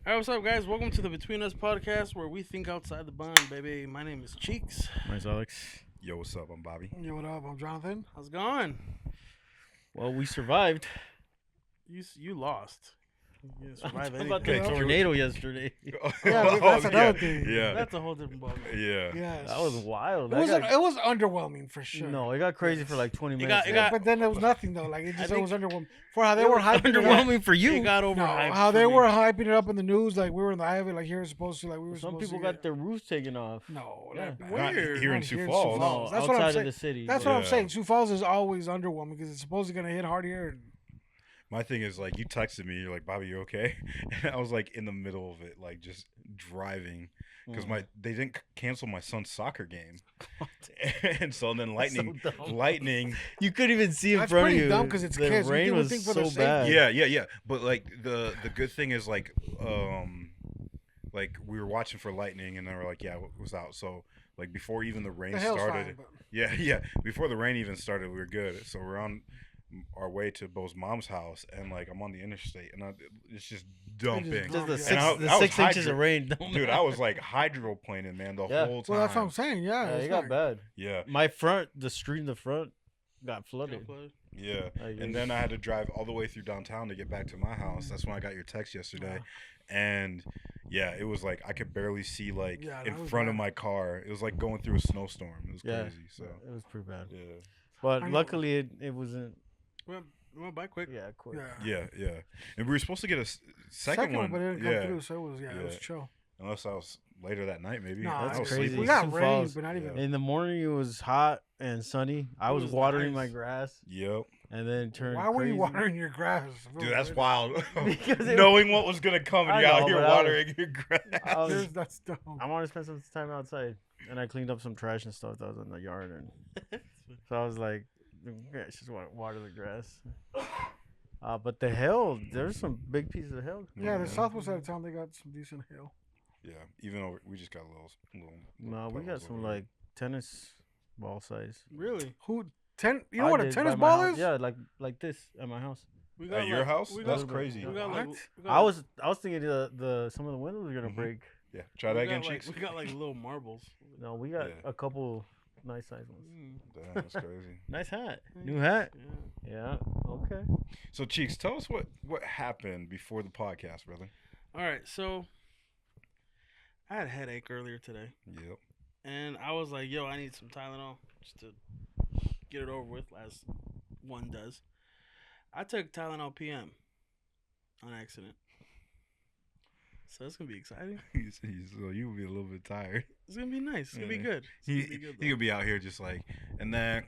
All right, what's up, guys? Welcome to the Between Us podcast, where we think outside the bun, baby. My name is Cheeks. Mine's Alex. Yo, what's up? I'm Bobby. Yo, what up? I'm Jonathan. How's it going? Well, we survived. You lost. You didn't survive How about anything. the tornado yesterday? Yeah, that's another thing. Yeah, That's a whole different ballgame. yeah. Yes. That was wild. It was underwhelming for sure. No, it got crazy for like 20 It minutes. got- But then there was nothing though. Like it I just think- was underwhelming for how they were hyping it up. underwhelming for you. It got No, overhyped. how for they me. were hyping it up in the news, like we were in the eye of it, like here was supposed to, like we were Some supposed people to got get- their roofs taken off. No, Yeah. like, Not Weird. here in Not Sioux here in Falls. Sioux Falls. No, That's what I'm outside of saying. the city. That's but- what I'm Yeah. saying. Sioux Falls is always underwhelming because it's supposed to gonna hit hard here. And My thing is like you texted me, you're like, Bobby, you okay? And I was like in the middle of it, like just driving because they didn't cancel my son's soccer game, and so then lightning. You couldn't even see in That's front of pretty you. dumb 'cause it's the kids. You rain would was think for their so safety. bad. Yeah. But like the good thing is like we were watching for lightning, and they were like, yeah, it was out. So like before even the rain the hail's started, fine, but yeah, before the rain even started, we were good. So we're on our way to Bo's mom's house, and like I'm on the interstate, and it's just dumping. Just the And 6, I the was 6 inches of hydro- rain. Don't Dude, matter. I was like hydroplaning, man, the Yeah. whole time. well, that's what I'm saying. Yeah, Yeah, it's it got not- bad. Yeah, The street in the front got flooded. yeah. Like, And then I had to drive all the way through downtown to get back to my house. That's when I got your text yesterday. And yeah, it was like I could barely see like Yeah, in that was front of bad. my car. It was like going through a snowstorm. It was Yeah. crazy. So it was pretty bad. yeah. But I know. luckily, it wasn't. Went by quick. Yeah, quick. Yeah. Yeah. And we were supposed to get a second one. but it didn't yeah. come through, so it was it was Yeah. chill. Unless I was later that night, maybe. No, I That's was crazy. sleeping. We got Sioux rain, Falls. but not even. Yeah. In the morning, it was hot and sunny. I It was was watering nice. my grass, Yep. and then it turned. Why were you crazy. watering your grass? Dude, that's wild. Because it- Knowing what was gonna come, and I you're out know, here but I was- watering your grass. I was- That's dumb. I want to spend some time outside, and I cleaned up some trash and stuff that was in the yard, and so I was like, "Okay, I just want to water the grass." But the hail, there's some big pieces of hail. Yeah, the southwest side of town, they got some decent hail. Yeah. Even though we just got a little. No, we got pebbles some over here. like tennis ball size. Really? Who You know I what a did tennis by my ball house. is? Yeah, like this at my house. We At your house? we That's got- crazy. We got like, What? we got I was thinking the some of the windows were gonna Mhm. break. Yeah. Try we that got again, like, Cheeks. we got like little marbles. No, we got Yeah. a couple nice size ones. Damn, that's crazy. Nice hat, new hat. Yeah. Yeah, okay. So, Cheeks, tell us what happened before the podcast, brother. All right, so I had a headache earlier today, Yep. and I was like, "Yo, I need some Tylenol just to get it over with," as one does. I took Tylenol PM on accident, so it's gonna be exciting. So you will be a little bit tired. It's gonna be nice. It's gonna be Yeah. good. It's gonna be good. He could be out here just like, and then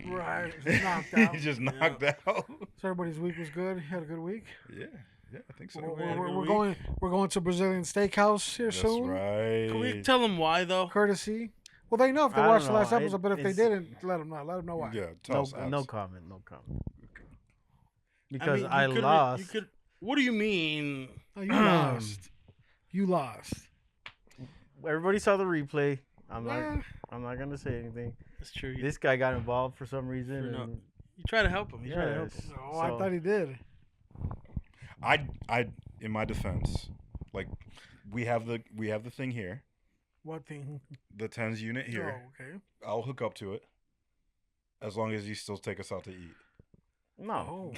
Right, just knocked out. He's just Yeah. knocked out. So everybody's week was good. You had a good week. Yeah, I think so. We're, we had a we're, good we're week. going to Brazilian Steakhouse here That's soon. right. Can we tell them why though? Courtesy. Well, they know if they I don't watched the last know. episode, but if they It's- didn't, let them know. Let them know why. Yeah, tell No, us. Alex. no comment. No comment. Because mean, I, you could've- lost. You could. What do you mean? Oh, you lost. You lost. Everybody saw the replay. I'm Yeah. not gonna say anything. That's true. You, This guy got involved for some reason. For no- and you try to help him. You try to help yes, him. Oh, I so- thought he did. I, in my defense, like, we have the thing here, What thing? the tens unit here. Oh, okay. I'll hook up to it, as long as you still take us out to eat. No, Oh.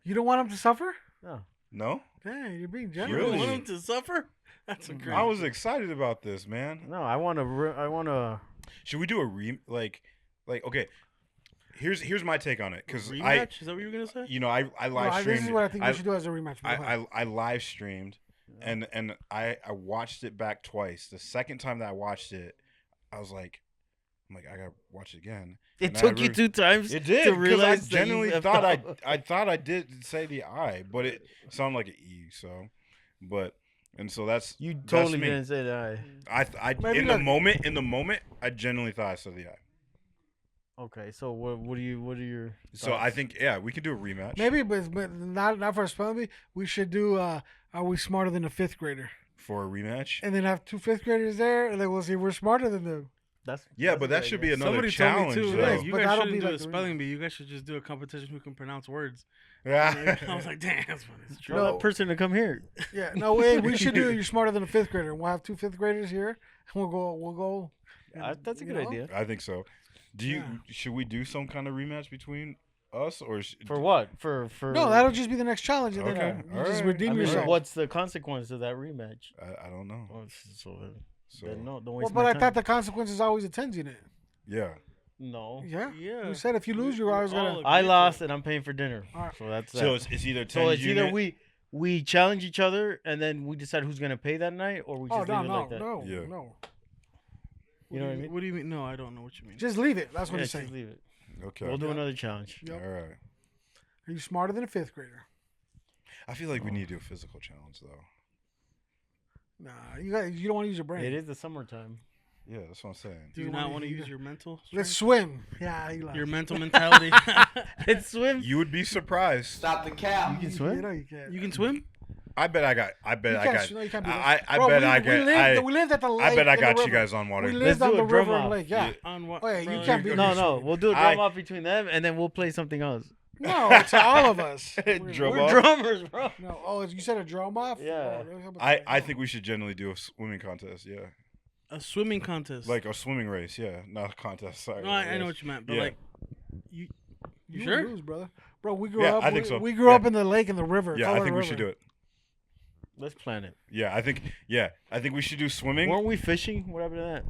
You don't want him to suffer? no. No, Dang, you're being You generous. Really? want him to suffer? That's a crazy. I was excited about this, man. No, I want to. Should we do a like okay? Here's my take on it because rematch. Is that what you were gonna say? I live No, streamed. this is what I think I- we should do as a rematch. Go ahead. I live streamed, and I watched it back twice. The second time that I watched it, I was like, I gotta watch it again. It And I took you re- 2 times. It did to because I realize that you genuinely left thought out. I thought I did say the I, but it sounded like an E. So, so that's You that's totally me. didn't say that. I Maybe in like- the moment I genuinely thought I said the I. Okay, so what are your? So I thoughts? think we could do a rematch. Maybe, but not for a spelling bee. We should do. Are we smarter than a fifth grader? For a rematch. And then have 2 fifth graders there, and then we'll see if we're smarter than them. That's Yeah, that's but a that good should idea. be another Somebody challenge. told me too. though. Like, you But guys that'll shouldn't be do like a the spelling bee. You guys should just do a competition who can pronounce words. Yeah. I was like, damn, that's funny. It's true. Tell that person to come here. Yeah. No way. We should do. You're smarter than a fifth grader. We'll have 2 fifth graders here, and we'll go. That's a you good know? idea. I think so. Do you? Yeah. Should we do some kind of rematch between us or? For what? For No, that'll just be the next challenge, and Okay, then you just alright. redeem I mean, yourself. what's the consequence of that rematch? I don't know. Oh, so So then no, don't Well, waste but my I time. thought the consequences always attends you in it. yeah. No. Yeah. Yeah. We said if you lose, you're always all gonna. agree I to lost it. and I'm paying for dinner. Alright. So that's So that. it's either 10 So it's either unit- we challenge each other and then we decide who's gonna pay that night, or we just Oh no, leave it no, like that. no, Yeah. no. You know what I mean? What do you mean? No, I don't know what you mean. Just leave it. That's what Yeah, he's just saying. leave it. Okay. We'll do Yeah. another challenge. Yep. All right. Are you smarter than a fifth grader? I feel like we need to do a physical challenge though. Nah, you don't want to use your brain. It is the summertime. Yeah, that's what I'm saying. Do you you not wanna- want to you- use your mental? Let's strength? swim. Yeah, you Your mental mentality. Let's swim. You would be surprised. Stop the cap. You can swim? No, you can't. You can swim? I bet I got. I bet You I can't, got. no, you can't do I that. Bro, bet we, I we got. lived, we lived at the lake. I bet I in the got you river. guys on water. We Let's lived on do the a drum river and off. lake. Yeah. Yeah. On what? Oh, yeah, you brother? can't be- No, we'll do a I- drum off between them and then we'll play something else. No, it's all of us. Drum We're off? drummers, bro. No, oh, you said a drum off? Yeah. Oh, how about I that? think we should generally do a swimming contest. Yeah, A swimming contest. like a swimming race. Yeah, not a contest. Sorry. no, I race. know what you meant, but Yeah. like, you you sure? would lose, brother. Bro, we grew Yeah, up. I think so. We grew Yeah. up in the lake and the river. Yeah, I Colorado think we River. should do it. Let's plan it. Yeah, I think. Yeah, I think we should do swimming. Weren't we fishing? What happened to that?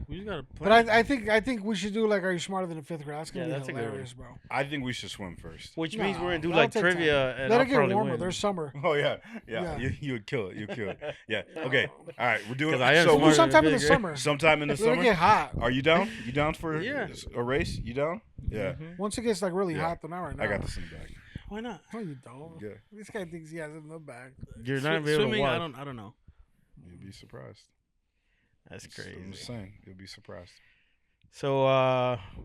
We just gotta play. But I think we should do like, are you smarter than a fifth grader? That's gonna Yeah, be that's a good one. hilarious, bro. I think we should swim first. Which means we're gonna do that'll like take trivia time. and Let I'll it get probably warmer. win. There's summer. Oh yeah, Yeah. You would kill it. You kill it. Yeah. Okay. All right. We're doing. 'Cause I am So We'll do smarter sometime in than the a big summer. sometime in the Let it summer. get hot. Are you down? You down for Yeah. a race? You down? Yeah. Once it gets like really Yeah. hot, then not right now. I got this in the bag. Why not? No, you don't. Yeah. This guy thinks he has it in the bag. You're not gonna be able to Swimming. walk. I don't know. You'll be surprised. That's I'm crazy. just saying. You'll be surprised. So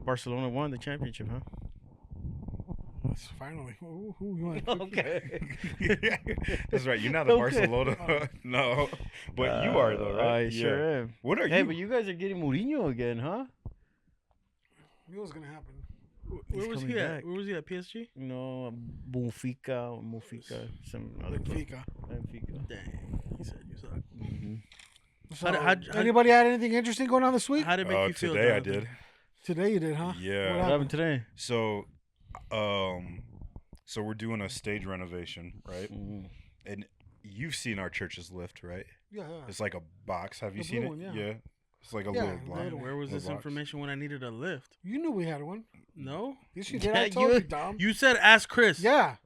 Barcelona won the championship, huh? Finally. Who you want? Okay. That's right. You're not a Okay. Barcelona. No. But you are though, right? I sure am. What are Hey, you? but you guys are getting Mourinho again, huh? Knew it was gonna happen. Where was coming he at? back. Where was he at? PSG? No, Benfica, some other club. Benfica. Benfica. Dang, he said you suck. So, how'd- anybody had anything interesting going on this week? How did it make you feel? Today I Jonathan? did. Today you did, huh? Yeah. What happened today? So, so we're doing a stage renovation, right? Mm-hmm. And you've seen our church's lift, right? Yeah. It's like a box. Have you The seen blue it? one, yeah. It's like a Yeah, little the block. little Where was little this box. information when I needed a lift? You knew we had one. No, Yes, you did. Yeah, I told you- you, Dom. you said ask Chris. Yeah.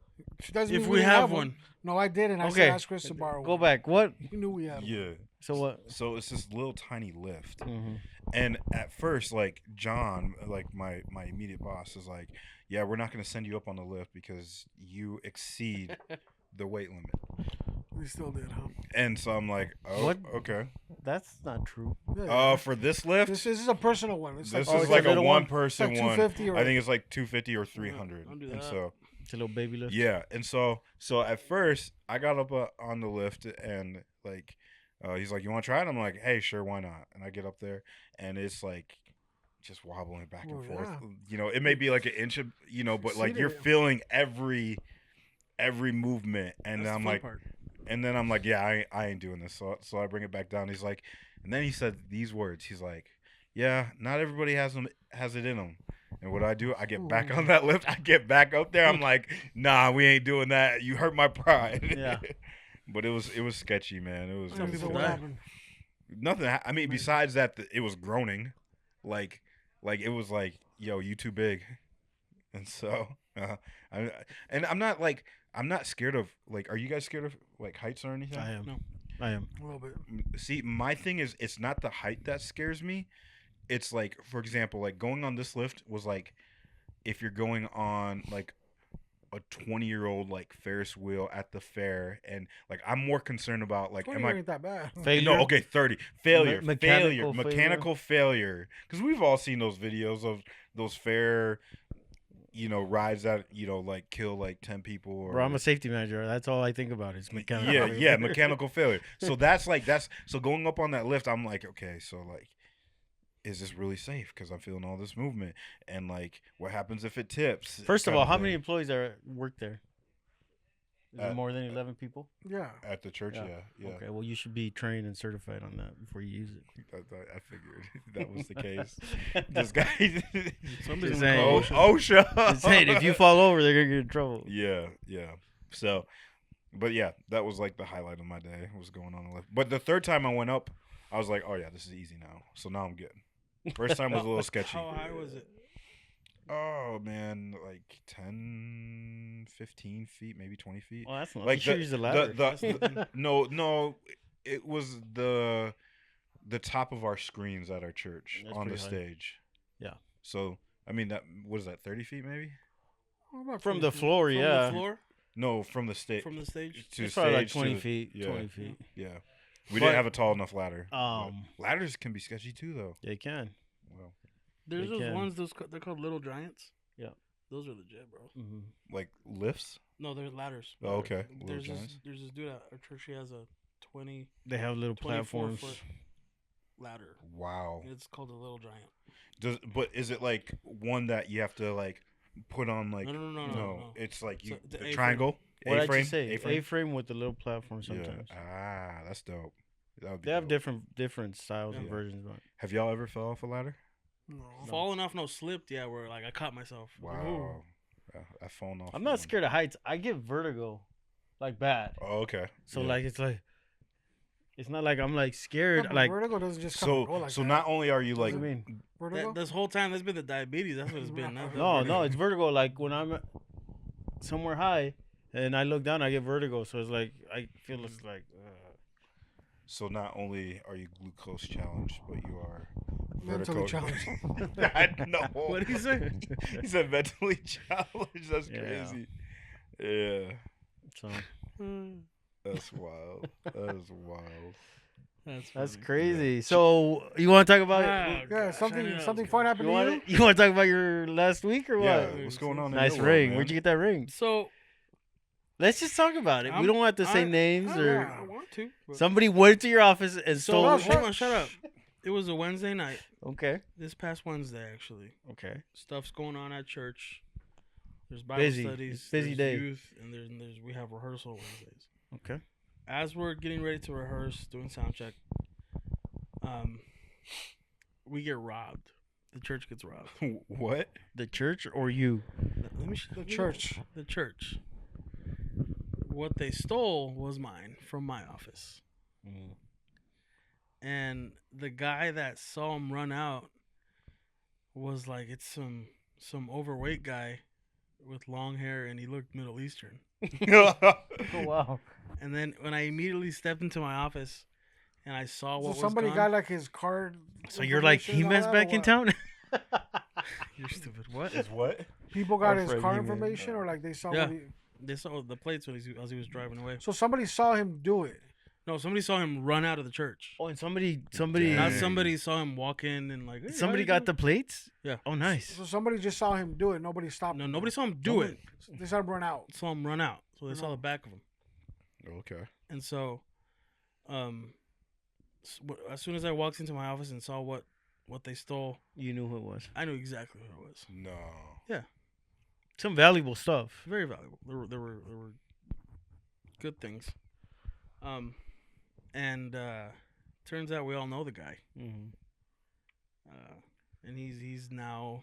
Doesn't If mean we didn't have one. No, I did, and I Okay. said ask Chris to borrow Go one. back. What? You knew we had one. Yeah. So what? So it's this little tiny lift. Mm-hmm. And at first, like John, like my immediate boss, is like, "Yeah, we're not going to send you up on the lift because you exceed the weight limit." We still did, huh? And so I'm like, "Oh, What? okay." That's not true. Yeah, For this lift, this is a personal one. It's this like, is it's like a a little one? one-person It's like one. 250 or- I think it's like 250 or 300. don't do And that. so It's a little baby lift. yeah, and so at first I got up on the lift and like he's like, "You want to try it?" I'm like, "Hey, sure, why not?" And I get up there and it's like just wobbling back and Well, forth. yeah. You know, it may be like an inch of, but like Seated you're it. feeling every movement, and That's the I'm fun like, part. and then I'm like, yeah, I ain't doing this. So I bring it back down. He's like, and then he said these words. He's like, "Yeah, not everybody has it in them." And what I do, I get back on that lift. I get back up there. I'm like, "Nah, we ain't doing that. You hurt my pride." Yeah. But it was sketchy, man. It was, Tell me people what die. happened. nothing. I mean, besides that, it was groaning, like it was like, "Yo, you too big," and so I'm not scared of like. Are you guys scared of like heights or anything? I am. No. I am. A little bit. See, my thing is, it's not the height that scares me. It's like, for example, like going on this lift was like, if you're going on like a 20-year-old like Ferris wheel at the fair, and like I'm more concerned about like, 20 am I? ain't that bad. Failure. No, okay, 30. Failure, Mechanical mechanical failure. Because we've all seen those videos of those fair, rides that like kill like 10 people. Or, Bro, I'm a safety manager. That's all I think about is mechanical. mechanical failure. So so going up on that lift, I'm like, okay, so like is this really safe? Because I'm feeling all this movement, and like, what happens if it tips? First of kind all, how many thing. employees work there? Is it more than 11 people? Yeah. At the church? Yeah. Yeah. Okay, well, you should be trained and certified on that before you use it. I figured that was the case. This guy, Somebody's Just gonna saying. call OSHA. OSHA. Just saying, if you fall over, they're gonna get in trouble. Yeah. So, but yeah, that was like the highlight of my day. What was going on left. But the third time I went up, I was like, oh yeah, this is easy now. So now I'm good. First time was a little sketchy. How high was it? Oh man, like 10, 15 feet, maybe 20 feet. Well, that's not. Like You should use the ladder. no, it was the top of our screens at our church That's on the pretty high. stage. Yeah. So I mean, that what is that, 30 feet maybe? From the floor, From yeah. the floor? No, from the stage. From the stage? To It's probably like stage 20 to the- feet. Yeah, 20 feet. yeah. We But- didn't have a tall enough ladder. but ladders can be sketchy too, though. They can. Well, There's They those can. ones, they're called Little Giants. Yeah. Those are legit, bro. Mm-hmm. like lifts. No, they're ladders. Oh, okay. Little There's giants. this dude at our church. He has a 20, They have little 24 platforms. foot ladder. Wow. It's called a Little Giant. But is it like one that you have to like put on like? No. It's like So you the the A-frame. triangle. What did A-frame. you say? A-frame. A-frame with the little platform sometimes. Yeah. Ah, that's dope. That would be They have dope. different styles and Yeah. versions. But Have y'all ever fell off a ladder? No. Falling off, no slipped. Yeah, where like I caught myself. Wow. Yeah, I've fallen off. I'm not one. scared of heights. I get vertigo, like bad. Oh, okay. So Yeah. like it's not like I'm like scared. Yeah, but Like vertigo doesn't just come and go like so that. not only are you what like do you mean? Vertigo? This whole time, that's been the diabetes. That's what it's been. That's No, vertigo. it's vertigo. Like when I'm somewhere high and I look down, I get vertigo. So it's like I feel it's like. so not only are you glucose challenged, but you are Mentally vertigo- challenged. I know. What did he say? He said mentally challenged. That's Yeah. crazy. Yeah. So That's wild. That is wild. that's funny. crazy. So you want to talk about? Ah, Yeah, gosh, I knew that something was fun coming. happened You to you? want you want to talk about your last week or Yeah. what? What's going on? In Nice your ring. world, Where'd you man? get that ring? So Let's just talk about it. We I'm- don't have to say names I, or. I want to. But. Somebody went to your office and So stole. hold on, shut up. It was a Wednesday night. Okay. This past Wednesday, actually. Okay. Stuff's going on at church. There's Bible Busy. studies. It's busy there's day. Youth, and there's we have rehearsal Wednesdays. Okay. As we're getting ready to rehearse, doing sound check, we get robbed. The church gets robbed. What? The church or you? Let me The church. The church. What they stole was mine from my office. And the guy that saw him run out was like, it's some overweight guy with long hair, and he looked Middle Eastern. Oh wow. And then when I immediately stepped into my office and I saw So what was somebody gone, got like his card. So you're like information and all He-Man's that, back or in what? town? you're stupid. What? Is what? People got Our his friend car He-Man. information, or like they saw. Yeah. What he... They saw the plates as he was driving away. So somebody saw him do it. No, somebody saw him run out of the church. Oh, and somebody Not Dang. somebody saw him walk in and like. Hey, how somebody you got doing?" the plates? Yeah. Oh, nice. So somebody just saw him do it. Nobody stopped. No, him. nobody saw him do it. They saw him run out. Saw him run out. So they saw No. the back of him. Okay. And so, as soon as I walked into my office and saw what they stole, You knew who it was. I knew exactly what it was. No. Some valuable stuff. Very valuable. There were good things. And turns out we all know the guy. Mm-hmm. And he's now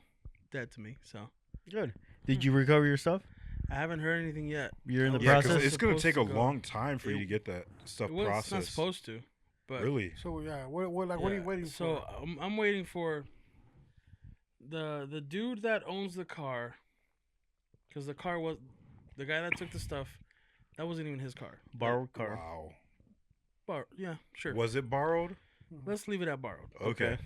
dead to me. So Good. Did you recover your stuff? I haven't heard anything yet. You're in the Yeah, process. because it's gonna Supposed take a to go. long time for you It- to get that stuff Well, it's not processed. supposed to, but Really? So yeah, what are you yeah, waiting so for? I'm waiting for the dude that owns the car, because the car was the guy that took the stuff. That wasn't even his car. Borrowed car. Wow. Yeah, sure. Was it borrowed? Let's leave it at borrowed. Okay.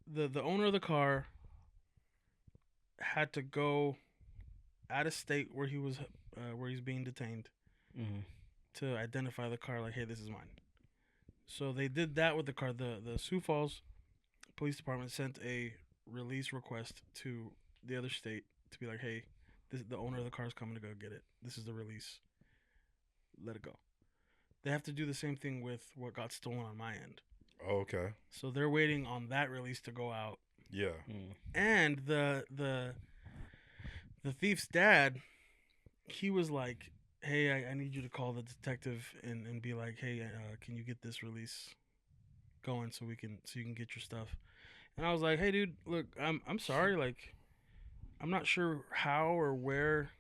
The owner of the car had to go out of state where he's being detained Mm-hmm. to identify the car. Like, hey, this is mine. So they did that with the car. The Sioux Falls Police Department sent a release request to the other state to be like, hey, the owner of the car is coming to go get it. This is the release. Let it go. they have to do the same thing with what got stolen on my end. Oh, okay. So they're waiting on that release to go out. Yeah. And the thief's dad, he was like, "Hey, I need you to call the detective and be like, hey, can you get this release going so you can get your stuff?" And I was like, "Hey, dude, look, I'm sorry, like, I'm not sure how or where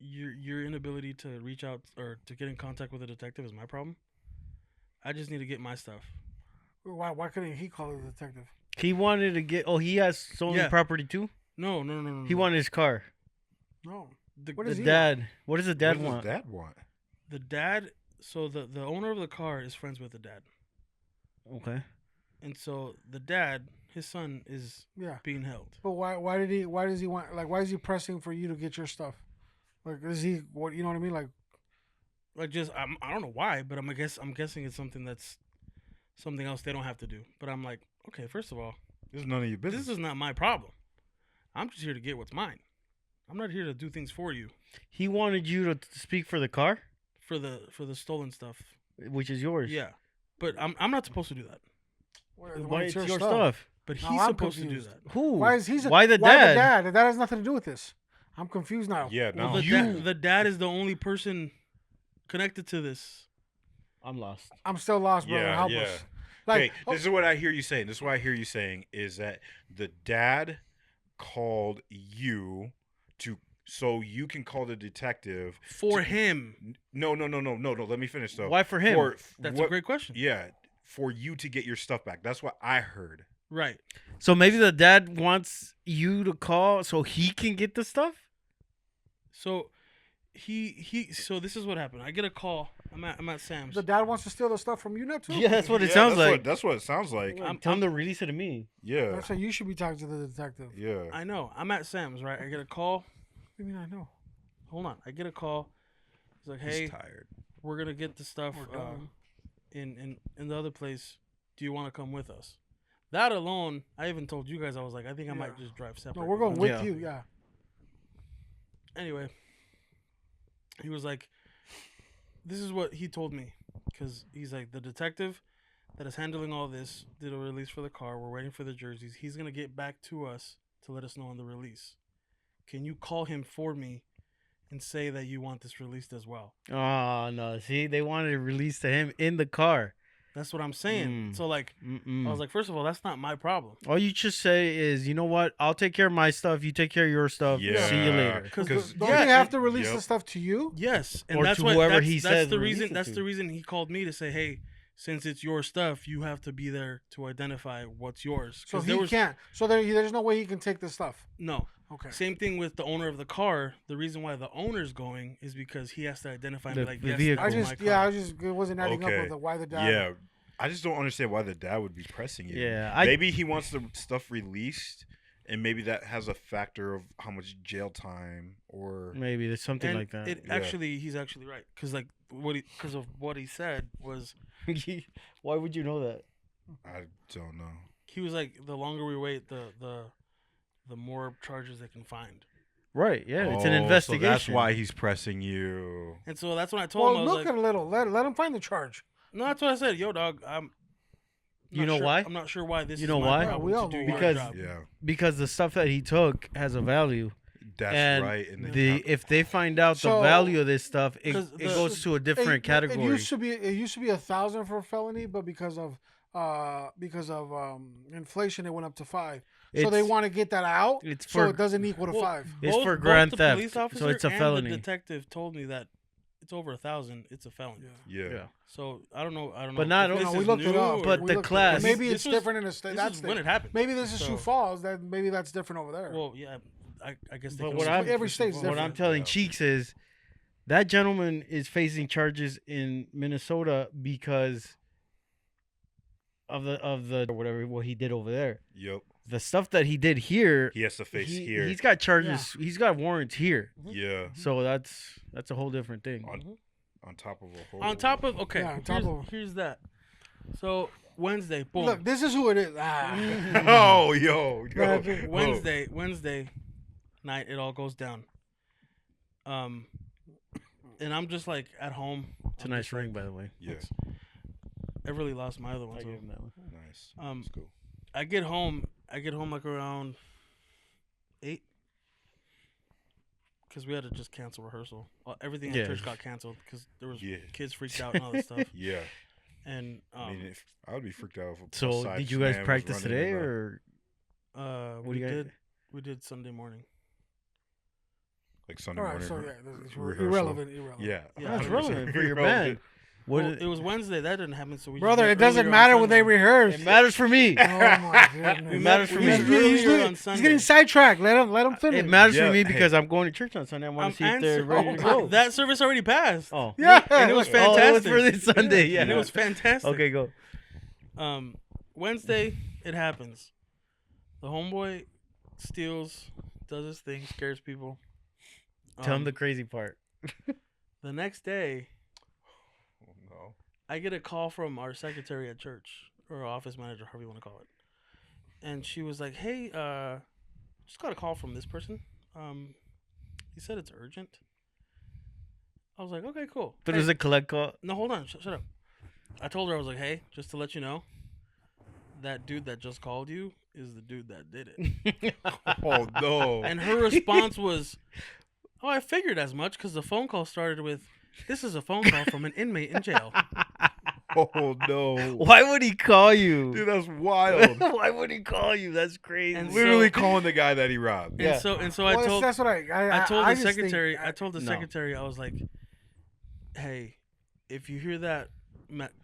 your inability to reach out or to get in contact with a detective is my problem. I just need to get my stuff." Why couldn't he call the detective? He wanted to get. Oh, he has stolen Yeah. property too. No. He wanted his car. No. the, What The does he dad. What does the dad What does want? Dad want? the dad. So the owner of the car is friends with the dad, Okay. and so the dad, his son, is Yeah. being held. But why does he want, like, why is he pressing for you to get your stuff? Like, is he, what, you know what I mean? Like, Like, just I don't know why, but I'm guessing it's something else they don't have to do. But I'm like, okay, first of all, This is none of your business. this is not my problem. I'm just here to get what's mine. I'm not here to do things for you He wanted you to speak for the car, for the stolen stuff. which is yours. Yeah, but I'm not supposed to do that. Why it's your stuff? But Now he's I'm supposed to do confused. that. Who? Why is he? Why the Why dad? the dad? That has nothing to do with this. I'm confused now. Yeah. Well, No. the dad is the only person connected to this. I'm lost. I'm still lost, brother. Yeah, Help yeah. us. Like, Okay, this is what I hear you saying. This is what I hear you saying is that the dad called you so you can call the detective For him. No. Let me finish though. Why for him? That's a great question. Yeah, for you to get your stuff back. That's what I heard. Right. So maybe the dad wants you to call so he can get the stuff. So so this is what happened. I get a call. I'm at Sam's. the dad wants to steal the stuff from you now too. Yeah, that's what it Yeah, sounds that's like. That's what it sounds like. Tell him to release it to me. Yeah. That's why you should be talking to the detective. Yeah. I know. I'm at Sam's, right? I get a call. I mean, I know. Hold on. I get a call. He's like, "Hey, He's tired. we're gonna get the stuff We're done. in the other place. Do you want to come with us?" That alone, I even told you guys, I was like, I think I might Yeah. just drive separate. No, we're going with Yeah. you. Yeah. Anyway, he was like, "This is what he told me," because he's like, the detective that is handling all this did a release for the car. We're waiting for the jerseys. He's gonna get back to us to let us know on the release. Can you call him for me and say that you want this released as well? Oh no! See, they wanted to release to him in the car. That's what I'm saying. So like, I was like, first of all, that's not my problem. all you just say is, you know what? I'll take care of my stuff. You take care of your stuff. Yeah. See you later. Because Don't yeah, they have and- to release Yep. the stuff to you? Yes, and Or that's to what whoever that's, he that's says the release reason. it That's to. the reason he called me to say, "Hey, since it's your stuff, you have to be there to identify what's yours." So 'Cause he can't. So there's no way he can take the stuff. No. Okay. Same thing with the owner of the car. The reason why the owner's going is because he has to identify and The- be like, the "Yes, vehicle. that's I my just, car." yeah, it wasn't adding Okay. up with the why the dad. Yeah. I just don't understand why the dad would be pressing you. Yeah, Maybe he wants the stuff released, and maybe that has a factor of how much jail time or Maybe there's something And like that. it he's actually right because like because of what he said was Why would you know that? I don't know. he was like, the longer we wait, the more charges they can find. Right? Yeah, it's an Oh, investigation. So that's why he's pressing you. And so that's when I told him, Well, I was look like, at a little. Let him find the charge. no, that's what I said. Yo, dog, I'm. You not know sure- why? I'm not sure why this. You is know my why? problem We to all do know your why. Because- job. Yeah, because the stuff that he took has a value, that's and right. And if they find out the So- value of this stuff, it 'Cause goes to a different It category. used to be 1,000 for a felony, but because of inflation, it went up to 5. So they It's- want to get that out, it's so for- it doesn't equal to Well, 5. It's for both grand the theft, police so officer it's a and felony. The detective told me that it's over 1,000. It's a felony. yeah. Yeah. So I don't know. But not if only- this we is looked it new up. or- But we the looked it up. class- Maybe This it's was- different in the state. This That's is when it happened. Maybe this is So- Sioux Falls. That maybe that's different over there. Well, yeah, I guess. They But can what only I'm- speak Every for state's Sioux Falls. What I'm different. telling Yeah. Cheeks is that gentleman is facing charges in Minnesota because of the or whatever what he did over there. Yep. The stuff that he did here, He has to face here. he's got charges. He's got warrants here. Yeah. So that's a whole different thing. On top of a whole. On top of okay, Yeah, on top here's that. So Wednesday, boom. Look, this is who it is. Oh, yo. Wednesday night, it all goes down. And I'm just like at home. It's a nice ring, by the way. Yeah. I really lost my other one. I So. gave him that one. Nice. Um, That's cool. I get home like around 8. Because we had to just cancel rehearsal. Everything at church got canceled because there was kids freaked out and all this stuff. Yeah. And I mean, I would be freaked out. If so did you guys practice today or? What we did Sunday morning. Like Sunday All right, morning. so yeah, it's rehearsal. irrelevant. Yeah. Yeah, That's 100%. relevant for your band. Well, it was Wednesday. That didn't happen. So we Brother, just it doesn't earlier matter on when they Sunday. rehearse. It matters for me. Oh my goodness. It matters for me. He's earlier on He's Sunday. getting sidetracked. Let him finish. It matters Yeah, for me hey. because I'm going to church on Sunday. I want to see if they're ready to go. That service already passed. Oh, Yeah, And it was Oh, fantastic. it was for this Sunday. Yeah, And it was fantastic. Okay, go. Wednesday, it happens. The homeboy steals, does his thing, scares people. Tell him the crazy part. The next day, Oh, no. I get a call from our secretary at church, or office manager, however you want to call it. And she was like, hey, just got a call from this person. He said it's urgent. I was like, okay, cool. But Hey, it was a collect call. no, hold on. Shut up. I told her, I was like, hey, just to let you know, that dude that just called you is the dude that did it. Oh, no. And her response was, oh, I figured as much because the phone call started with, this is a phone call from an inmate in jail. Oh, no. Why would he call you? Dude, that's wild. Why would he call you? That's crazy. And Literally so- calling the guy that he robbed. And so I Well, told that's what I told I the just secretary. think- I told the No. secretary. I was like, "Hey, if you hear that,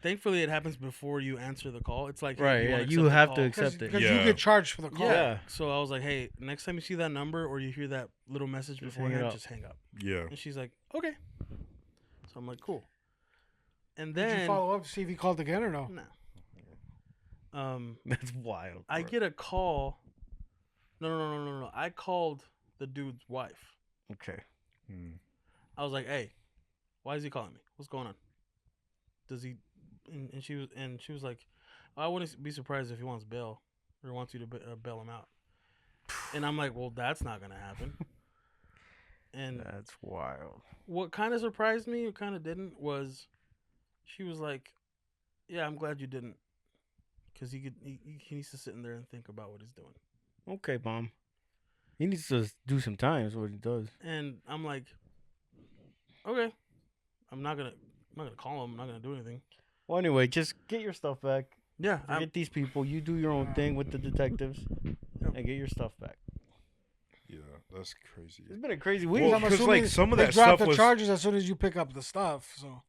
thankfully it happens before you answer the call. It's like, hey, Right, you yeah, wanna you accept the have to call? accept it. because Yeah. you get charged for the call. Yeah. So I was like, "Hey, next time you see that number or you hear that little message Just hang it beforehand, up. just hang up." Yeah. And she's like, "Okay." So I'm like, "Cool." And Did then you follow up to see if he called again or no? no. That's wild. I bro. get a call. No. I called the dude's wife. Okay. Hmm. I was like, "Hey, why is he calling me? What's going on? Does he?" And she was like, "I wouldn't be surprised if he wants bail or wants you to bail him out." And I'm like, "Well, that's not gonna happen." And That's wild. what kind of surprised me, or kind of didn't, was she was like, "Yeah, I'm glad you didn't, because he needs to sit in there and think about what he's doing." Okay, Mom. He needs to do some time. Is what he does. And I'm like, "Okay, I'm not gonna call him. I'm not gonna do anything." Well, anyway, just get your stuff back. Yeah, Forget these people. You do your own thing with the detectives, and get your stuff back. Yeah, that's crazy. It's been a crazy week. Well, I'm 'cause, assuming like, some of they that drop stuff the was- charges as soon as you pick up the stuff. So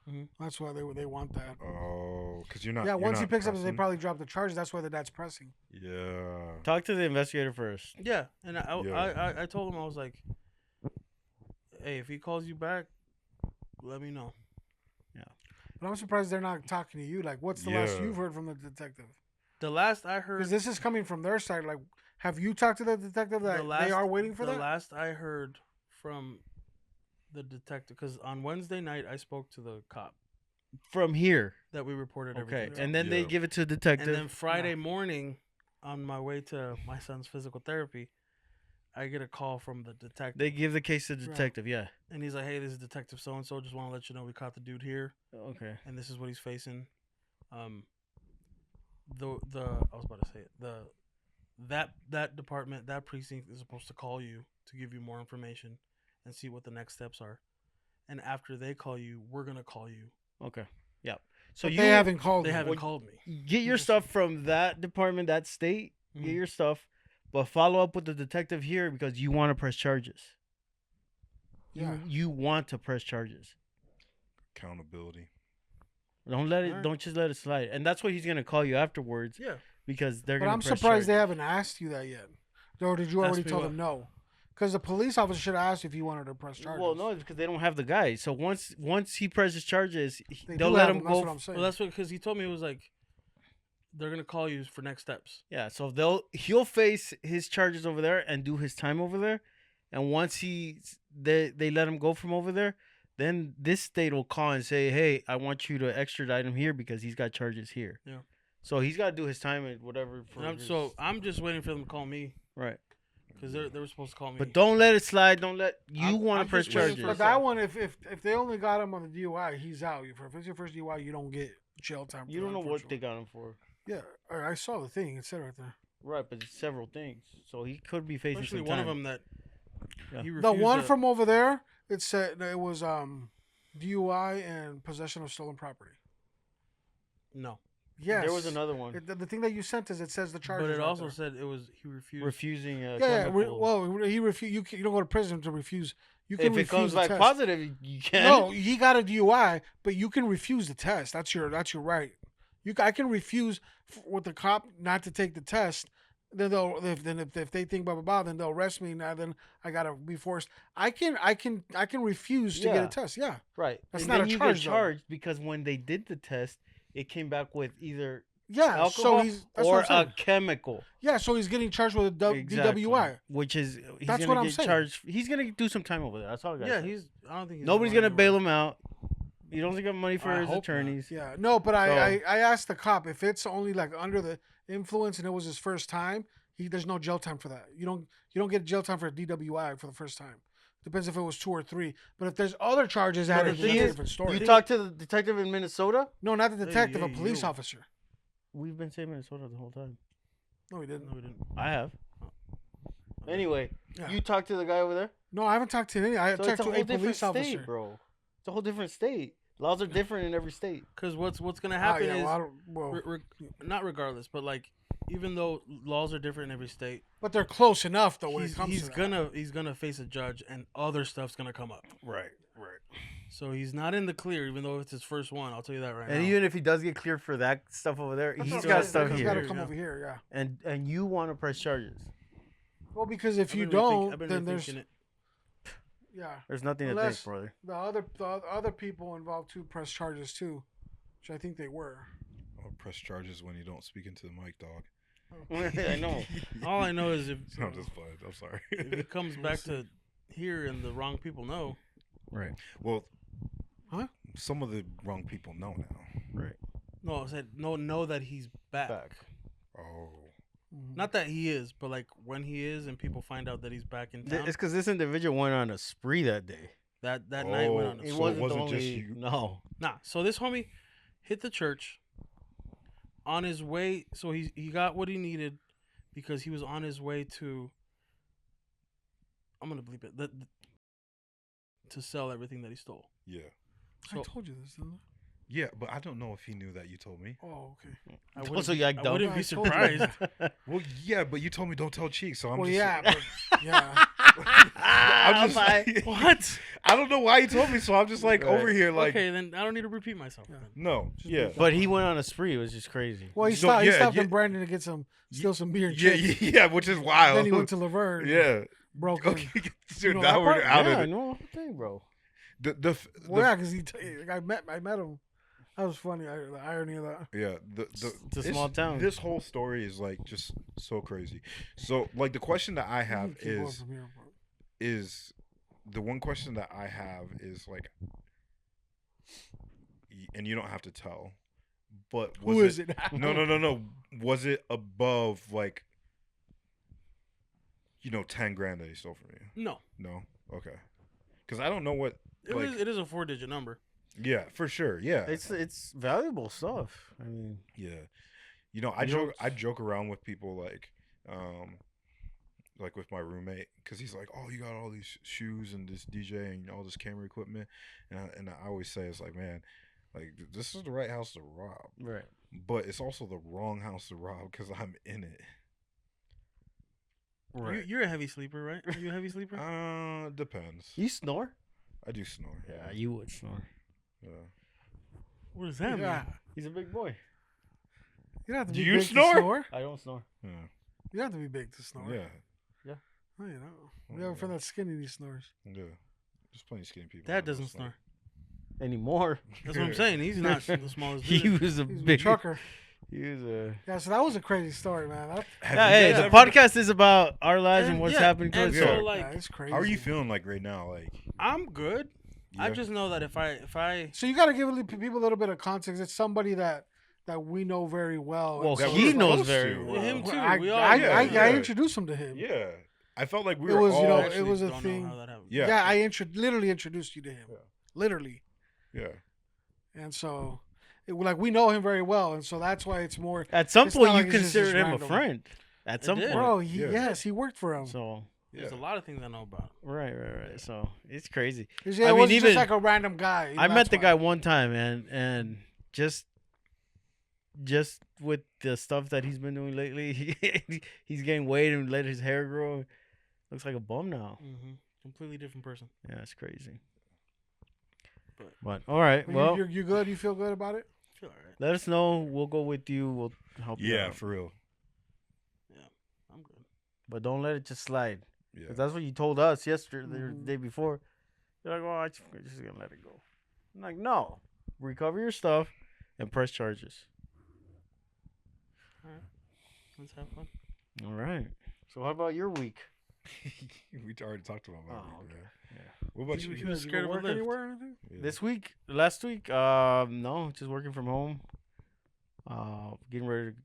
Mhm. that's why they want that. Oh, because you're not. Yeah, you're once he not picks up, they pressing. probably drop the charges. That's why the dad's pressing. Yeah. Talk to the investigator first. Yeah, and Yeah. I told him, I was like, "Hey, if he calls you back, let me know." But I'm surprised they're not talking to you. Like, what's the last Yeah. you've heard from the detective? The last I heard, Because this is coming from their side. Like, have you talked to the detective that they are waiting for the that? last I heard from the detective, because on Wednesday night I spoke to the cop From here. that we reported Okay. everything. And then they Yeah. give it to a And detective. then Friday morning, on my way to my son's physical therapy, I get a call from the detective, They give the case to the detective. Yeah. and he's like, "Hey, this is Detective so and so. Just want to let you know we caught the dude here, Okay. and this is what he's facing." I was about to say it. That department, that precinct is supposed to call you to give you more information and see what the next steps are. And after they call you, we're gonna call you. Okay. Yeah. So But you they haven't called. They you. haven't called me. get your stuff from that department, that state. Get Mhm. your stuff, but follow up with the detective here because you want to press charges. Yeah. You want to press charges. Accountability. Don't let it. Alright. Don't just let it slide. And that's what he's gonna call you afterwards Yeah. because they're But gonna. I'm press surprised they charges. haven't asked you that yet. Or did you Ask already me tell what? them no? Because the police officer should have asked if you wanted to press charges. Well, no, it's because they don't have the guy. So once he presses charges, They they'll do let have him them, that's go. what I'm saying. Well, that's what, because he told me it was like they're gonna call you for next steps. Yeah, so he'll face his charges over there and do his time over there, and once they let him go from over there, then this state will call and say, "Hey, I want you to extradite him here because he's got charges here." Yeah. So he's got to do his time and whatever. And I'm just waiting for them to call me. Right. because they were supposed to call me. But don't let it slide. Don't let I'm want to press just waiting charges. for But that one, if they only got him on the DUI, he's out. If it's your first DUI, you don't get jail time. You don't know what they got him for. Yeah, I saw the thing. It said right there. Right, but it's several things. So he could be facing Especially some one time. of them that Yeah. he refused The one to- from over there, it said it was DUI and possession of stolen property. No, Yes, There was another one. The thing that you sent us, it says the charges. but it right also there. said it was he refused. Refusing Yeah, chemical. well, he refused. You don't go to prison to refuse. You can If it refuse comes the back test. positive, you can. No, he got a DUI, but you can refuse the test. That's your right. I can refuse with the cop not to take the test. Then if they think blah blah blah, then they'll arrest me. Now then I gotta be forced. I can refuse to get Yeah. a test. Yeah, Right. That's And not then a you charge, get though. charged because when they did the test, it came back with either yeah. alcohol So he's that's or what I'm a saying. chemical. Yeah, so he's getting charged with a DWI. Which is he's That's gonna what I'm get saying. charged. He's gonna do some time over there. That's all I got. Yeah, I don't think Nobody's going gonna bail anywhere. him out. He doesn't get money for I his hope not. attorneys. Yeah, no, but So- I asked the cop if it's only like under the influence and it was his first time. There's no jail time for that. You don't get jail time for a DWI for the first time. Depends if it was 2 or 3. But if there's other charges But added, the that's thing a is, different story. You talked to the detective in Minnesota. No, not the detective, hey, a police yo. officer. We've been saying Minnesota the whole time. No, he didn't. No, we didn't. I have. Anyway, Yeah. you talked to the guy over there. No, I haven't talked to any. I So talked it's a to whole a different police state, officer. bro. It's a whole different state. Laws are different in every state. Because what's gonna Ah, happen yeah, is well, I don't, well, not regardless, but like even though laws are different in every state, but they're close enough though when it comes he's to that. he's gonna face a judge and other stuff's gonna come up. Right. So he's not in the clear, even though it's his first one. I'll tell you that right And now. even if he does get cleared for that stuff over there, That's he's what I'm got saying, stuff he's here. got to come Yeah. over here. Yeah. And you want to press charges. Well, because if I've you been rethinking- don't, I've been then there's rethinking it. yeah. There's nothing to Unless- think, brother. The other people involved too press charges too, which I think they were. I'll press charges when you don't speak into the mic, dog. I know. All I know is if I'm just playing. I'm sorry. if it comes back to here and the wrong people know, Right. Well, Huh? some of the wrong people know now. Right. no, I said know that he's back. Back. Oh. Not that he is, but like when he is and people find out that he's back in town. It's because this individual went on a spree that day. That night went on. Oh, A It so spree. wasn't, wasn't the just only, you? No. Nah, so this homie hit the church on his way. So he got what he needed because he was on his way to. I'm gonna bleep it. To sell everything that he stole. Yeah. I So told you this, didn't I? Yeah, but I don't know if he knew that you told me. Oh, okay. I Also, be- you I act dumb. wouldn't be I told you. surprised. Well, yeah, but you told me don't tell Cheeks, so I'm Well, just yeah, but, yeah. I'm just What? I don't know why you told me, so I'm just like Right. over here like Okay, then I don't need to repeat myself. Yeah. then. no. Just Yeah. be- But he went on a spree. It was just crazy. Well, he No, stopped. He yeah, stopped yeah. in Brandon to get steal some beer and Yeah, chips. yeah, which is wild. Then he went to Laverne. Yeah. broke in. Okay, dude, You know now that we're part? out yeah, of I it. know the thing, bro. The Well, yeah, because I met him. That was funny. The irony of that. yeah, It's a this- small town. This whole story is like just so crazy. So, like, the question that I have You can keep going is from here, bro. is the one question that I have is like, and you don't have to tell, but was Who is it? No. Was it above like, 10 grand that he stole from you? No, No. Okay. Because I don't know what. Like, it is a 4-digit number. yeah, for sure. Yeah. It's valuable stuff. I mean, Yeah, I You joke. don't- I joke around with people like with my roommate, because he's like, "Oh, you got all these shoes and this DJ and all this camera equipment," and I always say, it's like, man, like this is the right house to rob, right. but it's also the wrong house to rob because I'm in it. You're a heavy sleeper, right? Are you a heavy sleeper? Depends. You snore? I do snore. Yeah, you would snore. Yeah. What does that Yeah. mean? He's a big boy. You don't have to Do be you big snore? to snore. I don't snore. Yeah. You don't have to be big to snore. Yeah. Oh, we have a friend that's skinny and he snores. Yeah. There's plenty of skinny people. Dad out there, doesn't it's like- snore. Anymore. That's what I'm saying. He's not the smallest. He dude. was a He's a big trucker. He was a. Yeah, so that was a crazy story, man. That, Have Yeah, you hey, guys the ever- podcast is about our lives and what's yeah, happening to and us. so, Yeah. like, yeah, it's crazy. How are you feeling like right now? Like, I'm good. I yeah. just know that if I So you got to give people a little bit of context. It's somebody that we know very well. Well, That he we're knows supposed very to. well. him too. I, we all I, know. I, yeah. I introduced him to him. Yeah. I felt like we It were was, all. you know, Actually it was a don't know thing. how that happened. Yeah. Yeah, I literally introduced you to him. Yeah. Literally. Yeah. And so, like, we know him very well. And so that's why it's more. At some It's point, not you like it's just considered him random. a friend. At I some did. point. Bro, Yeah. yes, he worked for him. So, There's a Yeah. lot of things I know about. right. So, it's crazy. Yeah, I it mean, wasn't even- just like a random guy. I met That's the why. guy one time, and just with the stuff that he's been doing lately, he's getting weight and let his hair grow. Looks like a bum now. Mm-hmm. Completely different person. Yeah, it's crazy. But- But all right, But well, you good? You feel good about it? I feel alright. let us know. We'll go with you. We'll help you Yeah, out. for real. I'm good. But don't let it just slide. Yeah. 'Cause that's what you told us yesterday or the Mhm. day before. You're like, well, I'm just gonna let it go. I'm like, no, recover your stuff and press charges. Let's have fun. All right. So how about your week? We already talked about that. Oh, week, okay. man. Yeah. What about You- you? you was You scared go of a work lift. anywhere or anything? Yeah. This week, last week, no, just working from home. Getting ready to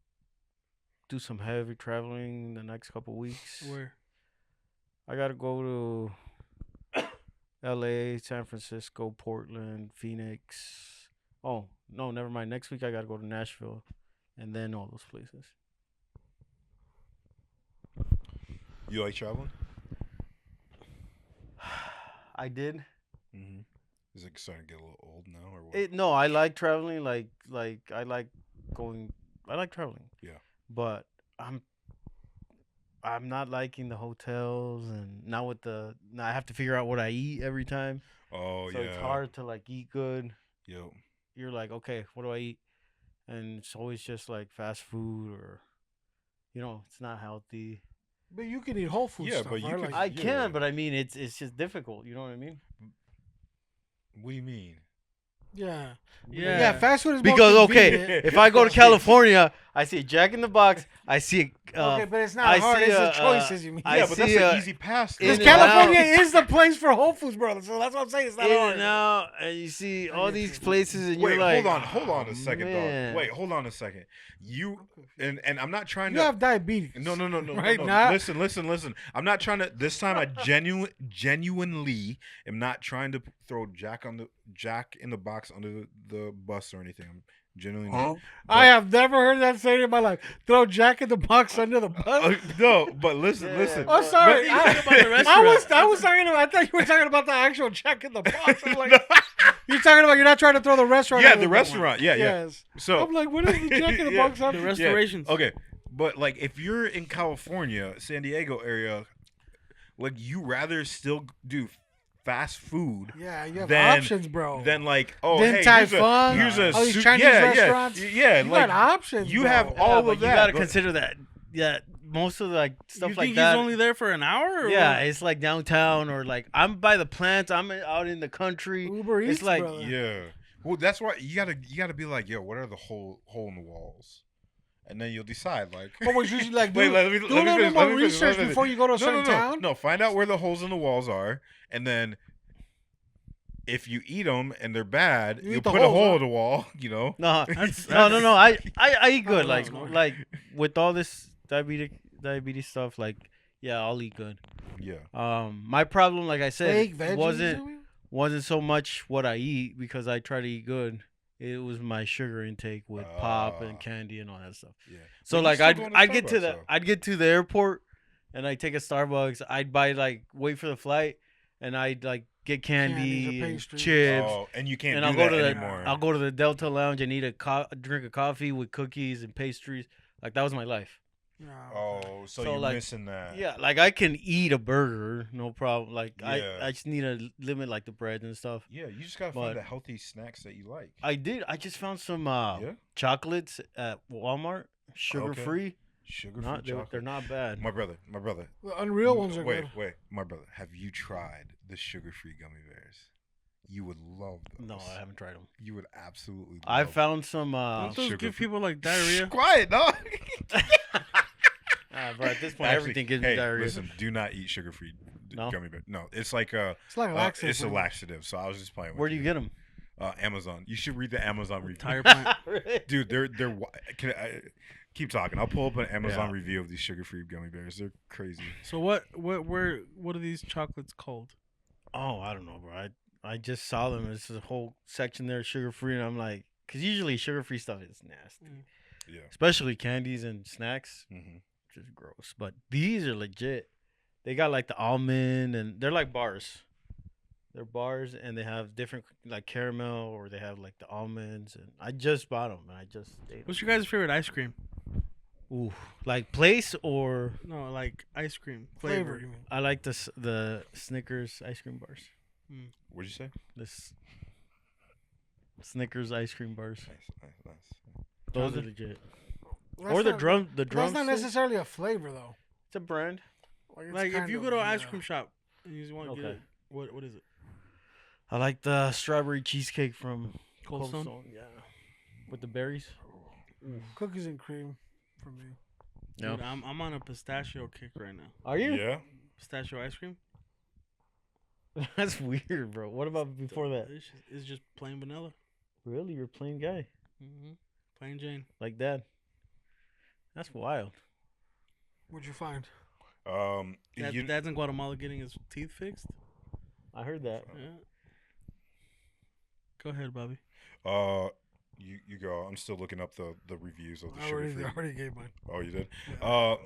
do some heavy traveling the next couple weeks. Where? I gotta go to L.A., San Francisco, Portland, Phoenix. Oh no, never mind. Next week I gotta go to Nashville, and then all those places. You like traveling? I did. Mm-hmm. Is it starting to get a little old now, or what? No, I like traveling. Like I like going. I like traveling. Yeah. But I'm not liking the hotels, and now now I have to figure out what I eat every time. Oh So yeah. it's hard to like eat good. Yo. You're like, okay, what do I eat? And it's always just like fast food, or it's not healthy. But you can eat whole food Yeah, stuff, but you right? could- Like, I Yeah. can, but I mean, it's just difficult. You know what I mean? What do you mean? yeah. Yeah. Yeah, fast food is Because more okay, convenient. if I go to California, I see a Jack in the Box. I see. Okay, but it's not I hard. see It's the a, choices you mean. I Yeah, but that's see, an easy pass. In Because and California out. is the place for Whole Foods, brother. So that's what I'm saying. It's not in hard. and out, and you see all get these you. places, and Wait, you're like, hold on "Oh, a second, man." dog. Wait, hold on a second. You and I'm not trying You to. have diabetes. No, Right no. now? Listen. I'm not trying to. This time, I genuinely am not trying to throw Jack in the Box under the bus or anything. I'm genuinely not. I have never heard that saying in my life. Throw Jack in the Box under the bus. No, but listen. Yeah, Oh, sorry. But you think about the I was restaurant. talking about. I thought you were talking about the actual Jack in the Box. I'm like, you're talking about. You're not trying to throw the restaurant. Yeah, under the one. restaurant. Yeah. Yes. So I'm like, what is the Jack in the Yeah, Box have The to- restorations. okay, but like if you're in California, San Diego area, like you rather still do fast food Yeah, you have Then- options, bro. than like Din hey, Tai here's Fung, here's a all these su- Chinese yeah, restaurants. yeah, you like got options. you bro. have Yeah, all but of you that. gotta but- consider that. Yeah, most of the like stuff You like think that. he's only there for an hour? Or Yeah, what? it's like downtown, or like I'm by the plants. I'm out in the country. Uber It's Eats, like- brother. Yeah. Well, that's why you gotta be like, yo, what are the hole in the walls, and then you'll decide. Like, But what you should like do, Wait, let me- do let a me little finish, more let me finish, research let me before you go to a no, certain town. no. Find out where the holes in the walls are, and then if you eat them and they're bad, You you eat the put a holes, hole huh? in the wall. You know. No, That's- no. I eat good. Oh, Like that's smart. like with all this diabetes stuff. Like yeah, I'll eat good. Yeah. My problem, like I said, Fake veggies. wasn't so much what I eat because I try to eat good. It was my sugar intake with pop Ah. and candy and all that stuff. Yeah. So But you like still going to I'd get to Starbucks, I'd get to the airport and I'd take a Starbucks. I'd buy like wait for the flight and I'd like get Candies or candy and pastries. chips. Oh, and you can't And do I'll go that to the anymore. I'll go to the Delta Lounge and eat a drink of coffee with cookies and pastries. Like that was my life. Oh, so, So, you're like, missing that. Yeah, like I can eat a burger, no problem. Like Yeah. I just need to limit like the bread and stuff. Yeah, you just gotta But- find the healthy snacks that you like. I did. I just found some Yeah. chocolates at Walmart, sugar free. Sugar-free Not chocolate. they're not bad. My brother. The unreal ones are wait, good. Wait, my brother. Have you tried the sugar-free gummy bears? You would love those. No, I haven't tried them. You would absolutely. Love I found some. Don't those sugar give free- people like diarrhea? Quiet, dog. But at this point, Actually, everything gives me hey, diarrhea. listen, do not eat sugar-free No? gummy bears. No, it's like a. It's like a laxative. It's a bro. laxative. So I was just playing with Where do you get them? Amazon. You should read the Amazon review. Tire plant. Dude, they're. Can I, Keep talking. I'll pull up an Amazon review of these sugar-free gummy bears. They're crazy. So what are these chocolates called? Oh, I don't know, bro. I just saw them. There's a whole section there, sugar-free, and I'm like, because usually sugar-free stuff is nasty. Yeah. Especially candies and snacks. Mm-hmm. Just gross. But these are legit. They got like the almond, and they're like bars. They're bars, and they have different like caramel, or they have like the almonds. And I just bought them, and I just ate What's your guys' favorite ice cream? them. Ooh, like place or No, like ice cream Flavor. flavor. You mean? I like the Snickers ice cream bars. What'd you say? This Snickers ice cream bars. Nice. Those are legit. That's Or the not- drum. The But drum. that's not necessarily a flavor though. It's a brand. It's Like if kind you of, go to an ice yeah. cream shop and you just want to get Okay. it, what is it? I like the strawberry cheesecake from Cold Stone? Yeah, with the berries. Cookies and cream for me. No. Dude, I'm on a pistachio kick right now. Are you? Yeah. Pistachio ice cream. That's weird, bro. What about before that? It's just plain vanilla. Really, you're a plain guy Plain Jane. like that. That's wild. What'd you find? Dad's in Guatemala getting his teeth fixed. I heard that. Yeah. Go ahead, Bobby. You go. I'm still looking up the reviews of the I sugar-free. already gave mine. Oh, you did? Yeah.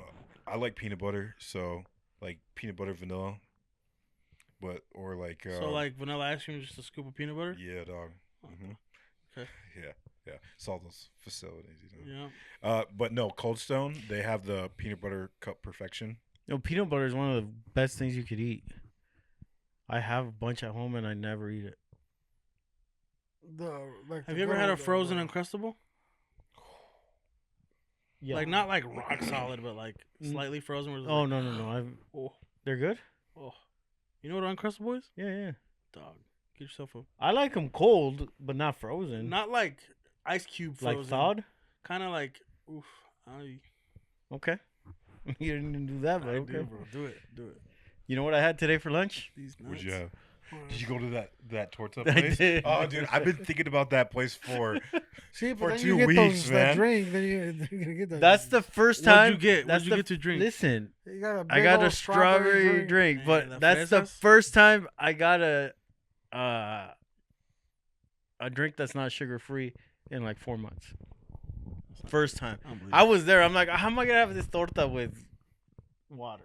I like peanut butter, so like peanut butter vanilla, or like So like vanilla ice cream, just a scoop of peanut butter. yeah, dog. Oh, Hmm. okay. Yeah. It's all those facilities, you know. Yeah. But no, Cold Stone, they have the peanut butter cup perfection. Peanut butter is one of the best things you could eat. I have a bunch at home and I never eat it. Have you ever had a frozen Uncrustable? Yeah. Like not like rock solid, but like slightly frozen. Where it's Oh like, no. Oh, They're good. oh. You know what Uncrustable is? Yeah. Dog, get yourself a. I like them cold, but not frozen. Not like ice cube frozen. like thawed. Kind of like oof. Okay. You didn't do that, but I okay. do, bro. Do it. You know what I had today for lunch? These nuts. What'd you have? Did you go to that torta I place? did. Oh, dude, I've been thinking about that place for. See, but for then 2 you get weeks, those, man. that drink, then you're gonna get that. That's the first time. What'd you get? That's What'd you the- get to drink? Listen, You got a I big got old a strawberry drink, Man, but the that's the fresas? first time I got a drink that's not sugar free in like 4 months. First time. I was there. I'm like, how am I gonna have this torta with water?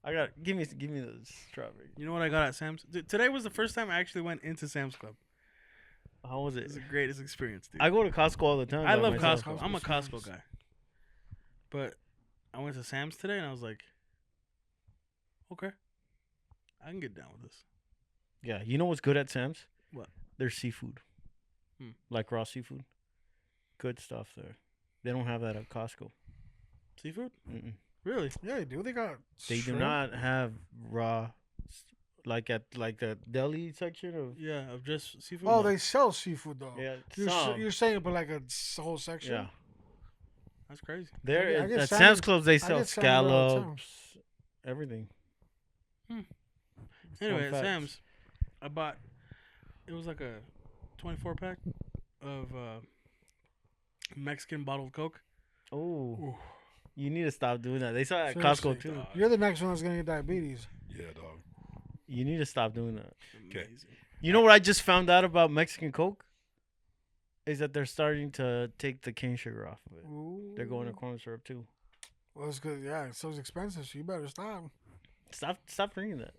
I got give me the strawberry. You know what I got at Sam's? Dude, today was the first time I actually went into Sam's Club. How was It it? was the greatest experience, dude. I go to Costco all the time. I by love myself. Costco. I'm a Costco's Costco nice. guy. But I went to Sam's today and I was like, okay, I can get down with this. Yeah, you know what's good at Sam's? What? Their seafood. Like raw seafood. Good stuff there. They don't have that at Costco. Seafood? Mm-mm. Really? Yeah, they do. They got. They do shrimp. not have raw, like at like the deli section of. Yeah, of just seafood. Oh, No. they sell seafood though. Yeah, You're saying, but like a whole section. yeah. That's crazy. There I get at salmon- Sam's Club they I sell get salmon all the time. scallops, everything. Anyway, at facts. Sam's, I bought. It was like a 24 pack of Mexican bottled Coke. Oh, you need to stop doing that. They sell it at Seriously. Costco too. You're the next one that's gonna get diabetes. Yeah, dog. You need to stop doing that. 'Kay. Amazing. You know what I just found out about Mexican Coke? Is that they're starting to take the cane sugar off of it. They're going to corn syrup too. Well, it's because it's so expensive. So you better stop. Stop drinking that.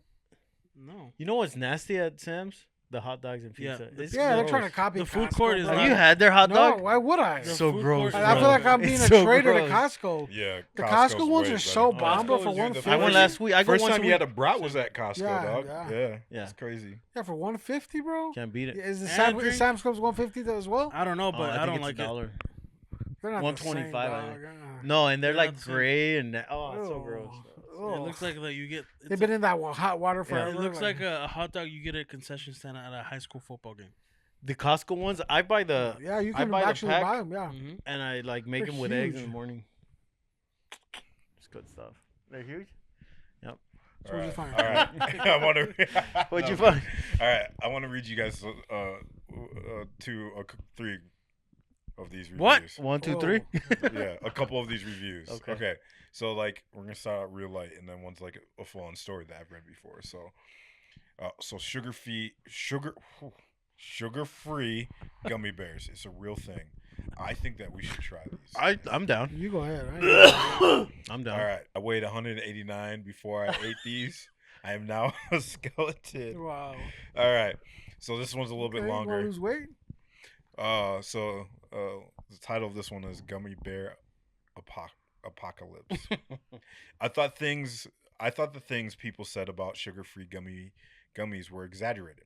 No. You know what's nasty at Sam's? The hot dogs and Yeah, pizza. the- It's Yeah, they're gross. trying to copy The food Costco, court is bro. like- Have you had their hot No, dog? why would I? The So food gross. court I is feel like I'm It's being so a traitor gross. to Costco. Yeah, The Costco ones way are so better. bomb, bro, for Costco is one the I went first- last week. I go First once time a you week. had a brat was at Costco, Yeah, dog. yeah. Yeah, Yeah. it's crazy. Yeah, for $150, bro. Can't beat it. Is the And drink. Sam's Club's $150 as well? I don't know, but I, think don't it's like it. $1. They're not the same, 125, I dog. No, and they're They're not like the same. gray and it's so gross. It looks like that you get. They've It's been in that hot water Yeah. forever. it looks like a hot dog you get at a concession stand at a high school football game. The Costco ones, I buy the Yeah, you I can buy the actually pack. buy them. Yeah. Mm-hmm. and I like make They're them with eggs in the huge. morning. It's good stuff. They're huge. So what'd you find? All right. I want to. What'd you find? All right. I want to read you guys three of these reviews. What? 1, 2, Oh. 3. Yeah, a couple of these reviews. Okay. Okay. So like we're gonna start out real light, and then one's like a full-on story that I've read before. So sugar-free gummy bears. It's a real thing. I think that we should try these. I'm down. You go ahead. I'm down. All right. I weighed 189 before I ate these. I am now a skeleton. Wow. All right. So this one's a little bit Okay, you wanna longer. lose weight? The title of this one is Gummy Bear Apocalypse. I thought the things people said about sugar-free gummies were exaggerated.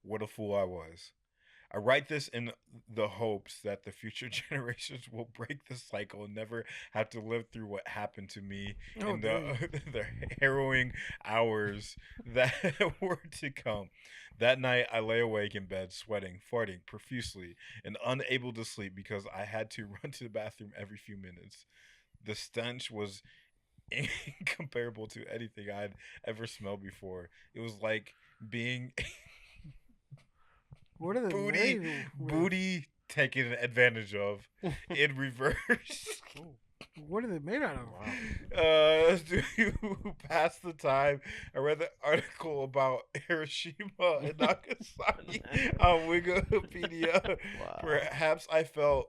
What a fool I was. I write this in the hopes that the future generations will break the cycle and never have to live through what happened to me Oh, in the harrowing hours that were to come. That night, I lay awake in bed, sweating, farting profusely, and unable to sleep because I had to run to the bathroom every few minutes. The stench was incomparable to anything I'd ever smelled before. It was like being What are they made with? booty taken advantage of in reverse. What are they made out of? To pass the time, I read the article about Hiroshima and Nagasaki on Wikipedia. Wow. Perhaps I felt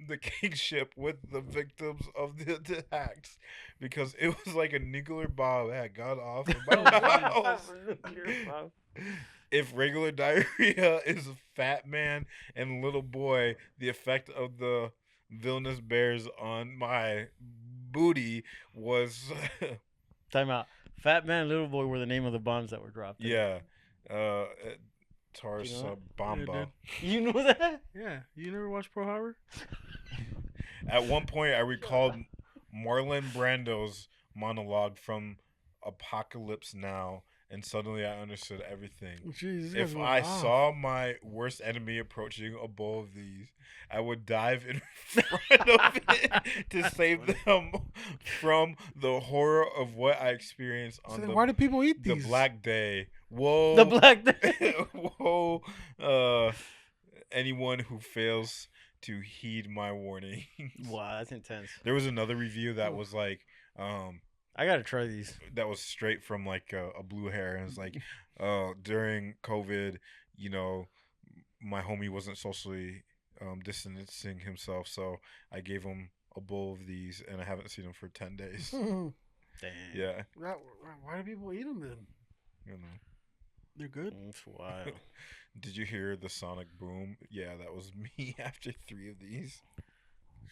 the kingship with the victims of the attacks because it was like a nuclear bomb that had gone off in my mouth. If regular diarrhea is a fat man and little boy, the effect of the villainous bears on my booty was Time out. Fat Man and Little Boy were the name of the bombs that were dropped. yeah. Taurus You know that? Bomba. You know that? Yeah, you never watched Pearl Harbor? At one point, I recalled Marlon Brando's monologue from Apocalypse Now, and suddenly I understood everything. Jeez, If I saw my worst enemy approaching a bowl of these, I would dive in front of it to save them from the horror of what I experienced on so why do people eat the these? Black Day. Whoa. The Black Day. Whoa. Anyone who fails to heed my warning. Wow, that's intense. There was another review that was like, I gotta try these. that was straight from like a blue hair, and it's like, during COVID, you know, my homie wasn't socially distancing himself, so I gave him a bowl of these, and I haven't seen him for 10 days. Damn. Yeah, Why do people eat them then? you know. They're good. That's wild. Did you hear the sonic boom? Yeah, that was me after 3 of these.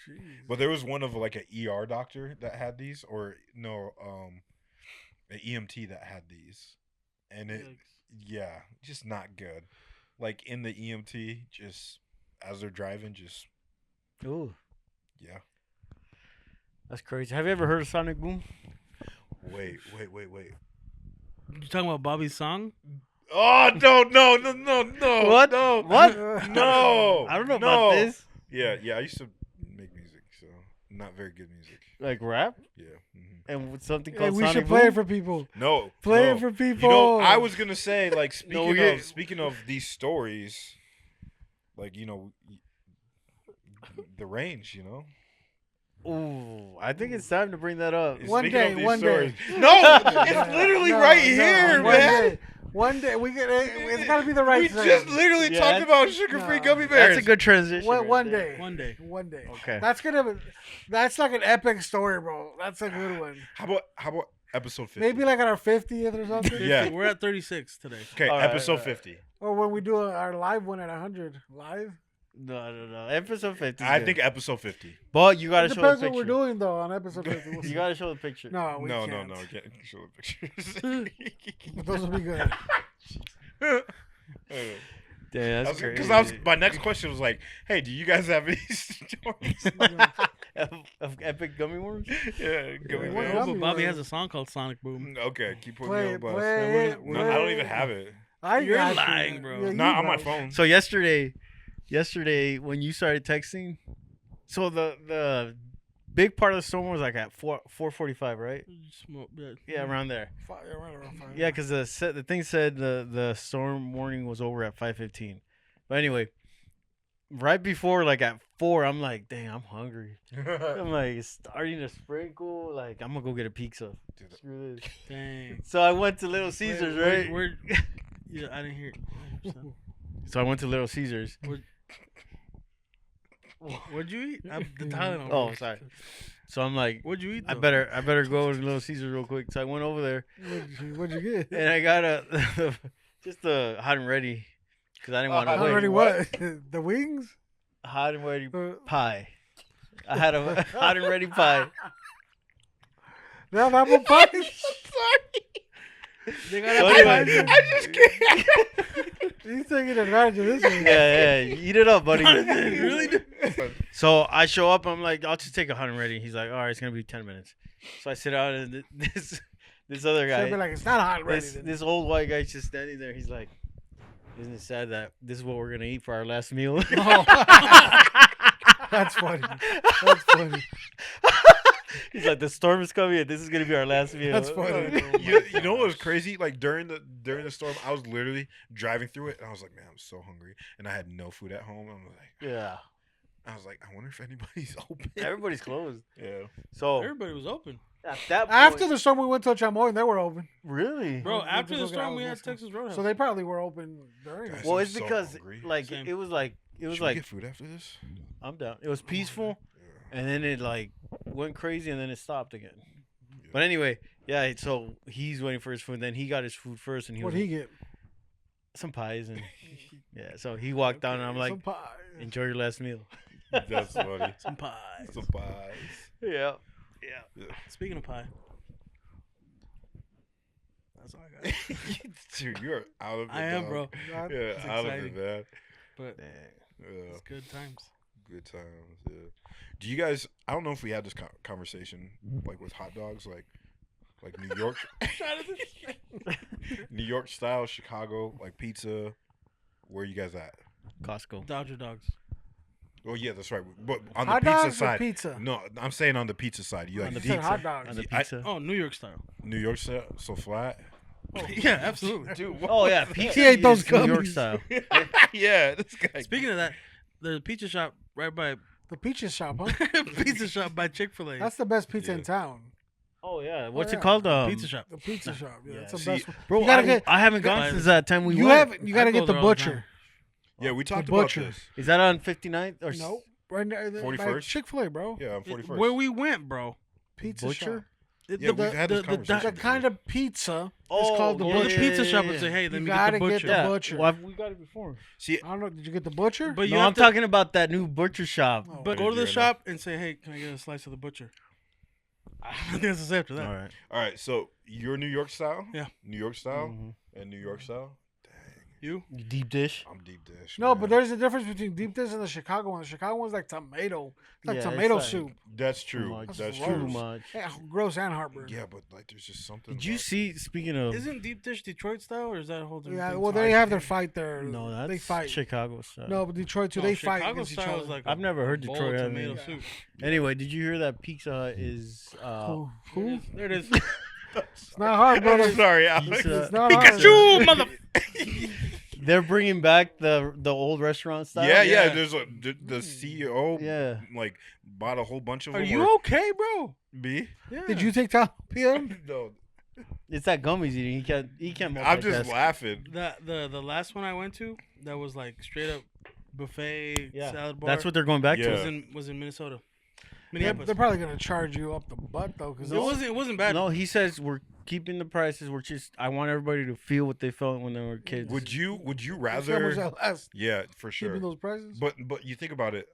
Jeez. But there was one of like an ER doctor that had these, or no, an EMT that had these, and it, yeah, just not good. Like in the EMT, just as they're driving, just Ooh, yeah. that's crazy. Have you ever heard of Sonic Boom? Wait. You talking about Bobby's song? Oh no! What? No! What? No! I don't know No. about this. Yeah. I used to make music, so not very good music. Like rap? Yeah. And with something Hey, called we Sonic should play Boom? it for people. No. Play no. it for people. You know, I was gonna say, like, No, speaking of these stories, like, you know, the range, you know. Ooh, I think it's time to bring that up. One Speaking day, of these one day. stories- No, it's literally right here, one man. Day. One day we get it's got to be the right We thing. just literally Yeah, talked that's- about sugar-free no. gummy bears. That's a good transition. One there. day. One day. One day. Okay. That's like an epic story, bro. That's a good one. How about episode 50? Maybe like at our 50th or something. Yeah. We're at 36 today. Okay, All right, episode all right. 50. Or when we do our live one at 100 live. No. Episode 50. 's I good. think episode 50. But you gotta It show the depends picture. what we're doing though on episode 50. We'll see. You gotta show the picture. No, we No, can't. Get show the pictures. Those will be good. Damn, that's crazy. Because my next question was like, hey, do you guys have any stories? of epic gummy worms. Yeah, gummy Yeah. bears. No, Gummy but Bobby worms. has a song called Sonic Boom. Okay, keep putting Play me on it, the bus. play it, No, I don't even have it. You're got you. lying, bro. you Not on my know. phone. So yesterday when you started texting, so the big part of the storm was like at 4:45, right? Yeah, around there. Yeah, right around 5. Yeah, because the thing said the storm warning was over at 5:15. But anyway, right before, like at 4, I'm like, dang, I'm hungry. I'm like, it's starting to sprinkle. Like, I'm gonna go get a pizza. Dude, Screw this. Dang. So I went to Little Caesars, right? Yeah, I didn't hear. 100%. So I went to Little Caesars. What'd you eat? The Tylenol. Oh, sorry. So I'm like, What'd you eat? I though? better go to Little Caesars real quick. So I went over there What'd you get? and I got just a hot and ready because I didn't want to Hot wait. and Already what? The wings? Hot and ready Uh, pie. I had a hot and ready pie. Now that apple pie? They got So apple pie. anyway- I just can't. He's taking advantage of this one. Yeah, eat it up, buddy. Really? So I show up. I'm like, I'll just take a hot and ready. He's like, all right, it's gonna be 10 minutes. So I sit down, and this other Should be guy, like, it's not hot ready. this old white guy's just standing there. He's like, isn't it sad that this is what we're gonna eat for our last meal? Oh. That's funny. That's funny. He's like, the storm is coming, and this is gonna be our last meal. That's funny. You know what was crazy? Like during the storm, I was literally driving through it, and I was like, man, I'm so hungry, and I had no food at home. Yeah, I was like, I wonder if anybody's open. everybody's closed. Yeah. So Everybody was open, at that point, After the storm, we went to Chamoy and they were open. really, bro. We After just the look at storm, all we the had restaurants. Texas Roadhouse. So they probably were open during Guys, it. well, I'm it's so because hungry. like Same. it was like Should we get food after this? I'm down. It was peaceful, and then it like went crazy, and then it stopped again. But anyway, yeah. So he's waiting for his food. Then he got his food first, and he What'd was he get? some pies, and yeah. So he walked down, and I'm like, Some pie. enjoy your last meal. That's funny. Some pie. Some pies. Yeah. Speaking of pie, that's all I got. Dude, you're out of it. I am, dog. bro. Yeah, It's out of exciting. it, man. But Yeah, it's good times. good times. Yeah. Do you guys? I don't know if we had this conversation like with hot dogs, like New York, New York style, Chicago, like pizza. Where you guys at? Costco. Dodger dogs. Oh yeah, that's right. But on Hot the pizza dogs or side, pizza? no, I'm saying on the pizza side. You On like the You said pizza. hot dogs. On the I- pizza. Oh, New York style. New York style, so flat. Oh, yeah, absolutely. Dude, Oh yeah, pizza. He ate those is New York gummies. style. yeah, this guy. Speaking of that, there's a pizza shop right by The pizza shop, huh? pizza shop by Chick-fil-A. That's the best pizza in Yeah. town. Oh yeah, what's yeah. it called? pizza shop. The pizza shop. Yeah, Yeah. that's the See, best one. Bro, You gotta I, get- I haven't gone gotta- since that time we You went. have you gotta I get go the there all the butcher. time. Yeah, we talked The about butcher. this. Is that on 59th or Nope. Right now, 41st? Chick-fil-A, bro. Yeah, I'm 41st. Where we went, bro. Pizza Butcher? shop. Yeah, we've had this conversation. The kind of pizza Oh, is called the Go to the butcher. pizza shop and yeah. say, "Hey, let You me get gotta the get butcher." the Yeah. butcher. Well, we got it before. See, I don't know. Did you get the butcher? But you No, have I'm to, talking about that new butcher shop. Oh. But go to the Yeah, shop and say, "Hey, can I get a slice of the butcher?" I think that's to say after that. All right. all right. So you're New York style. Yeah. New York style Mhm. and New York style. You? Deep dish. I'm deep dish. No, man. but there's a difference between deep dish and the Chicago one. The Chicago one's like tomato. It's like Yeah, it's tomato like- soup. That's Too true. much. That's That's Too true. gross. much. Yeah, gross and heartburn. Yeah, but like, there's just something. Did you about- see? Speaking of, Isn't deep dish Detroit style, or is that a whole different Yeah, thing? well, So they I- have their fight there. no, that's they fight. Chicago style. No, but Detroit too. No, they fight Chicago against each style other. is like I've a never heard bowl Detroit of have tomato any. soup. Anyway, did you hear that Pizza Hut is Who? There it is. It's not hard, brother. I'm sorry, Alex. Pizza- It's not hard. Pikachu, mother. they're bringing back the old restaurant style? Yeah, Yeah. There's the CEO. Yeah. Like bought a whole bunch of Are them. you okay, bro? Me? Yeah. Did you take Tylenol PM? No. It's that Gummy's eating. He can't I'm just multitask. laughing. The last one I went to that was like straight up buffet Yeah, salad bar. that's what they're going back Yeah. was in Minnesota. Yeah, Minneapolis. they're probably gonna charge you up the butt though, because It wasn't bad. to. No, he says we're keeping the prices. We're just. I want everybody to feel what they felt when they were kids. Would you how much rather? that last? Yeah, for sure. Keeping those prices? But you think about it,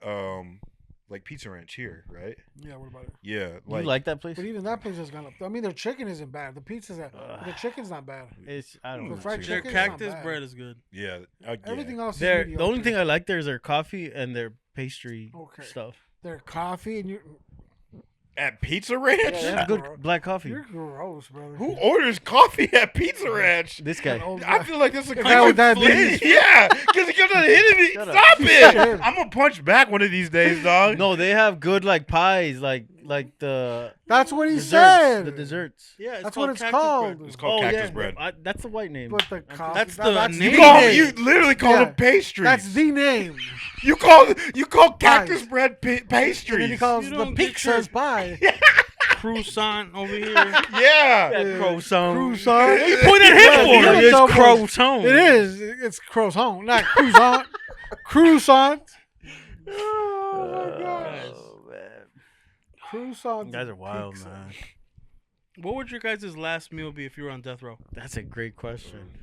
like Pizza Ranch here, right? Yeah, what about it? Yeah, You like that place? But even that place has gone up. I mean, their chicken isn't bad. The pizza's the chicken's not bad. It's. I don't The know. fried Their chicken's not cactus bad. bread is good. yeah. Everything else is Their the only mediocre. thing I like there is their coffee and their pastry Okay. stuff. Their coffee and you. At Pizza Ranch? Yeah, they have good bro. black coffee. You're gross, brother. Who orders coffee at Pizza Ranch? This That guy. old I guy. feel like that's a guy with diabetes. Yeah, because he kept on hitting me. Shut up. Stop Shut it! up. I'm gonna punch back one of these days, dog. No, they have good like pies, like like the That's what he desserts, said. the desserts. Yeah, it's That's called what it's cactus called. bread. It's called cactus bread. That's the white name. But the I'm co- That's that- the the name. You literally call Yeah. them pastries. That's the name. You call cactus Pies. bread And then he pastries. calls You the don't get your- pizza's pie. Croissant over here. Yeah. croissant. Croissant. You point at him for Yeah, it. it's almost- croissant. It is. It's croissant, not croissant. Croissant. Guys, Croissant. You guys are wild, man. what would your guys' last meal be if you were on death row? That's a great question.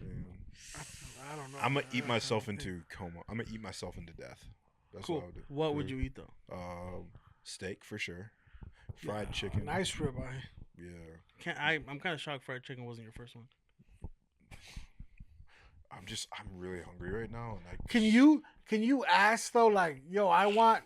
I don't know. I'm gonna eat myself into coma. I'm gonna eat myself into death. That's Cool. what I would do. What would you eat though? Steak for sure. Fried chicken. Nice ribeye. Yeah. I'm kind of shocked fried chicken wasn't your first one. I'm really hungry right now. And Can you ask though, like, yo, I want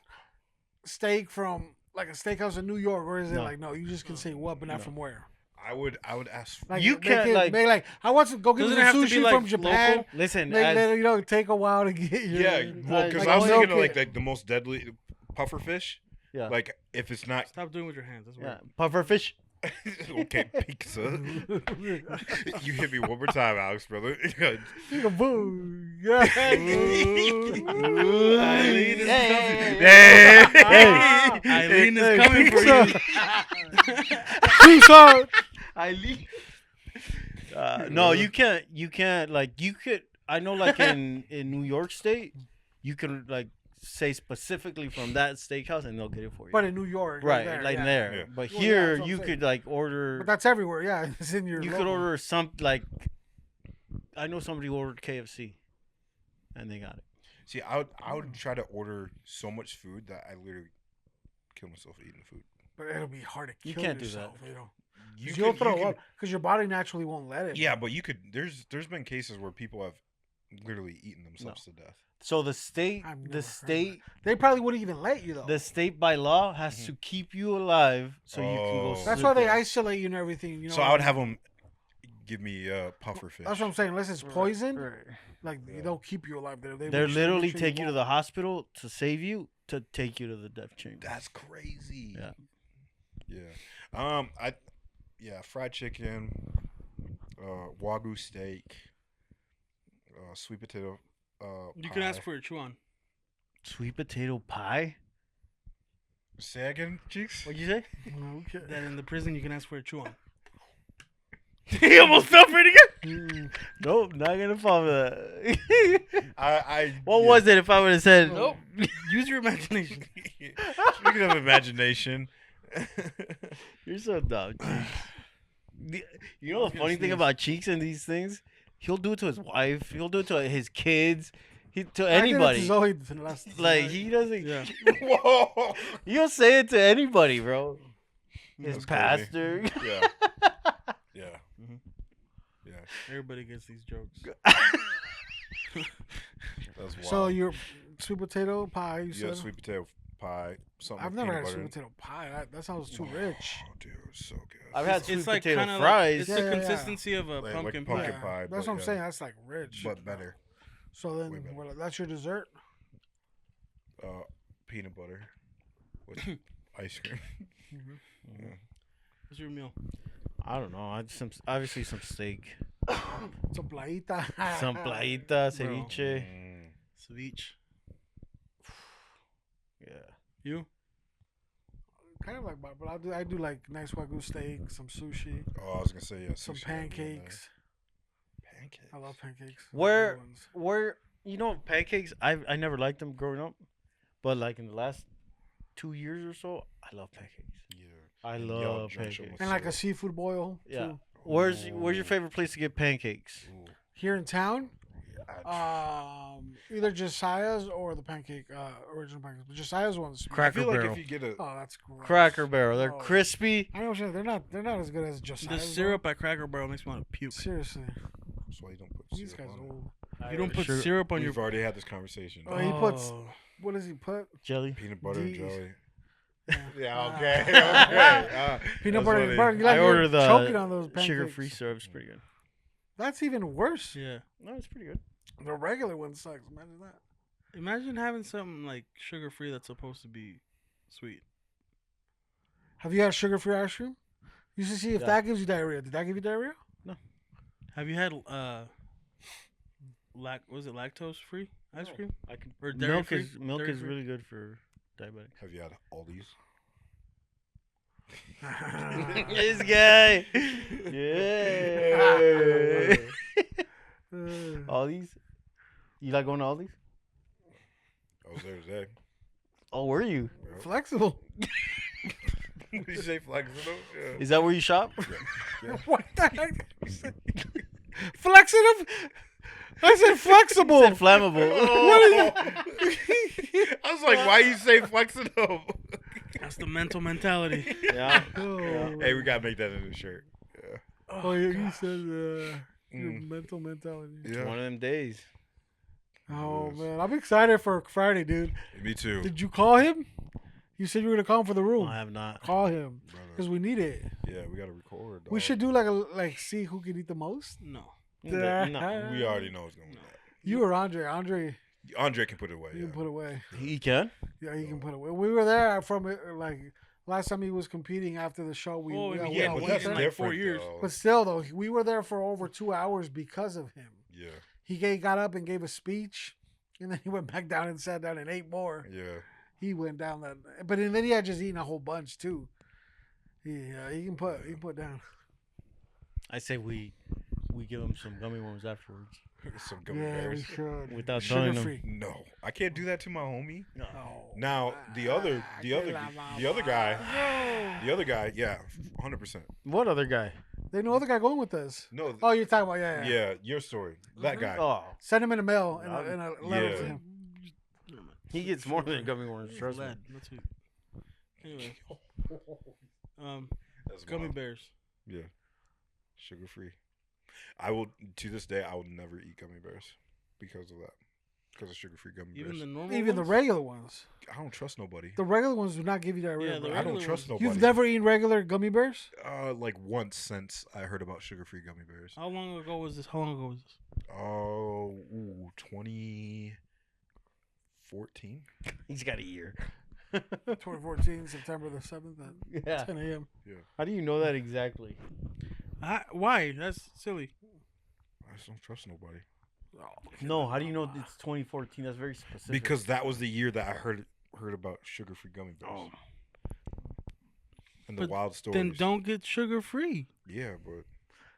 steak from like a steakhouse in New York, or is it No. like, no, you just can say what, but not from where? I would ask. Like, You make can't, it- like- make, like, I want to go get me Doesn't it some have to be, sushi like, from Japan. local? Listen, Make as- that, take a while to get your. Yeah, well, because like, I was milk thinking it. like the most deadly puffer fish. yeah, Like if it's not Stop doing with your hands. That's yeah, weird. puffer fish. okay, pizza. You hit me one more time, Alex, brother. Boom. Yeah. Eileen is Hey. coming. Eileen is coming for you. Croissant. No, you can't. You can't. Like you could. I know, like in New York State, you can like say specifically from that steakhouse, and they'll get it for you. But in New York, right, there, like yeah. there. Yeah. But Well, yeah, here, that's what I'm you saying. could like order. But that's everywhere. Yeah, it's in your. You could local. order some like. I know somebody ordered KFC, and they got it. See, I would try to order so much food that I literally kill myself eating the food. But it'll be hard to kill You can't do yourself, you know. You You'll can- throw you can- up because your body naturally won't let it. Yeah, but you could. There's been cases where people have literally eaten themselves to death. So the state, I've never the heard state, They probably wouldn't even let you though. the state by law has to keep you alive, so you can go. Oh. That's sleep why they there. isolate you and everything. You know. So I would have them give me puffer fish. That's what I'm saying. Unless it's poison, Right. like Yeah. they'll keep you alive there. They They're make sure- literally make sure take you to won't. the hospital to save you, to take you to the death chamber. That's crazy. Yeah. Yeah. Fried chicken, wagyu steak, sweet potato. You can ask pie. for a chew on. Sweet potato pie? Say again, cheeks. What'd you say? Okay. That in the prison you can ask for a chew on. He almost fell for it again. Nope, not gonna fall for that. What was it if I would have said? Nope. Use your imagination. Speaking of imagination, You're so dumb. You know the funny thing about Cheeks and these things? He'll do it to his wife. He'll do it to his kids. To I did it to anybody. Zoe the last Like night. he doesn't. Yeah. whoa, He'll say it to anybody, bro. His That's crazy. pastor. yeah, yeah, Mhm. yeah. Everybody gets these jokes. That's wild. So your sweet potato pie. You yeah, said. sweet potato pie. Something I've with never peanut had butter sweet in- potato pie. That sounds too rich. Oh, dude, so good. I've had sweet It's like potato kind of fries. It's Yeah, the yeah, yeah. consistency of a Like pumpkin pumpkin pie. pie, That's but what I'm yeah. saying. That's like rich. but better. So Way then, better. well, that's your dessert. Peanut butter with ice cream. What's your meal? I don't know. Obviously some steak, Some playita. some playita, ceviche. Ceviche. Yeah. You? Kind of like, but I do like nice wagyu steak, some sushi, Oh, I was gonna say yeah. some sushi would be nice. pancakes. Pancakes. I love pancakes. Where- Good ones. Where pancakes? I never liked them growing up, but like in the last 2 years or so, I love pancakes. Yeah. I And y'all love drench 'em pancakes. with And like a syrup. seafood boil. Yeah. Too. Where's your favorite place to get pancakes? Ooh. Here in town, I- either Josiah's or the pancake original pancakes. But Josiah's ones. I Cracker feel like Barrel. if you get a Oh, that's gross. Cracker Barrel. They're Oh. crispy. I know what you're saying. They're not as good as Josiah's. The though. syrup at Cracker Barrel makes me want to puke. Seriously, that's why you don't put these syrup guys on it. old. You don't put Sugar- syrup on your. We've already had this conversation. Oh, he puts. Oh. What does he put? jelly. Peanut butter and These- jelly. Yeah. Yeah, Ah. okay. okay. Peanut That's butter. funny. butter. You I like order you're the choking on those pancakes. Sugar-free syrup. It's pretty good. That's even worse. Yeah. No, it's pretty good. The regular one sucks. Imagine that. Imagine having something like sugar free that's supposed to be sweet. Have you had sugar-free ice cream? You should see if Yeah. that gives you diarrhea. Did that give you diarrhea? Have you had was it lactose free ice No. cream I can. or dairy free? Milk Dairy is free? really good for diabetics. Have you had Aldi's? This guy. Yeah. Aldi's. You like going to Aldi's? I was there today. Oh, were you? Flexible. Did you say flexible? Yeah. Is that where you shop? What the heck? Flexible? I said flexible. Said flammable. Oh. I was like, why you say flexible? That's the mental mentality. Yeah. Oh, Hey, we gotta make that into a shirt. Yeah. oh yeah, you said your Mm. mental mentality. It's Yeah. one of them days. Oh Yes. man, I'm excited for Friday, dude. Me too. Did you call him? You said you were gonna call him for the No, room. I have not. Call him Brother. because we need it. Yeah, we gotta record. We dog. should do like see who can eat the most. No. No. We already know it's going to be You or Andre? Andre, that. Andre can put it away. you Yeah. can put away. He can? Yeah, he can put away. We were there from like last time he was competing after the show. We Oh, we- yeah, we- Yeah, we but went that's in, different. like 4 years. Though. but still though, we were there for over 2 hours because of him. Yeah, He got up and gave a speech, and then he went back down and sat down and ate more. yeah. He went down that, but then he had just eaten a whole bunch too. Yeah, he can put down. I say we give him some gummy worms afterwards. Some gummy Yeah, we bears. should. Without Sugar telling him. free. No, I can't do that to my homie. No. Oh. Now the other guy, yeah, 100%. What other guy? They know other guy going with us. No, Oh, you're talking about yeah. yeah, your story. That guy. Oh, Send him in the mail and a letter Yeah. to him. he gets more than gummy worms. It's Trust me. lead. That's it. Anyway, That's gummy wild. bears. Yeah, sugar free. I will to this day. I will never eat gummy bears because of that. Because of sugar free gummy Even bears. the normal Even the ones? regular ones. I don't trust nobody. The regular ones do not give you diarrhea. Yeah, the bro. I don't regular trust ones. nobody. You've never eaten regular gummy bears? Like once since I heard about sugar free gummy bears. How long ago was this? How long ago was this? Oh, 2014. He's got a year. 2014, September the 7th at Yeah. 10 a.m. How do you know that exactly? Why? That's silly. I just don't trust nobody. No, how do you know it's 2014? That's very specific. Because that was the year that I heard about sugar free gummy bears. Oh. And the But wild stories. Then don't get sugar free. Yeah, but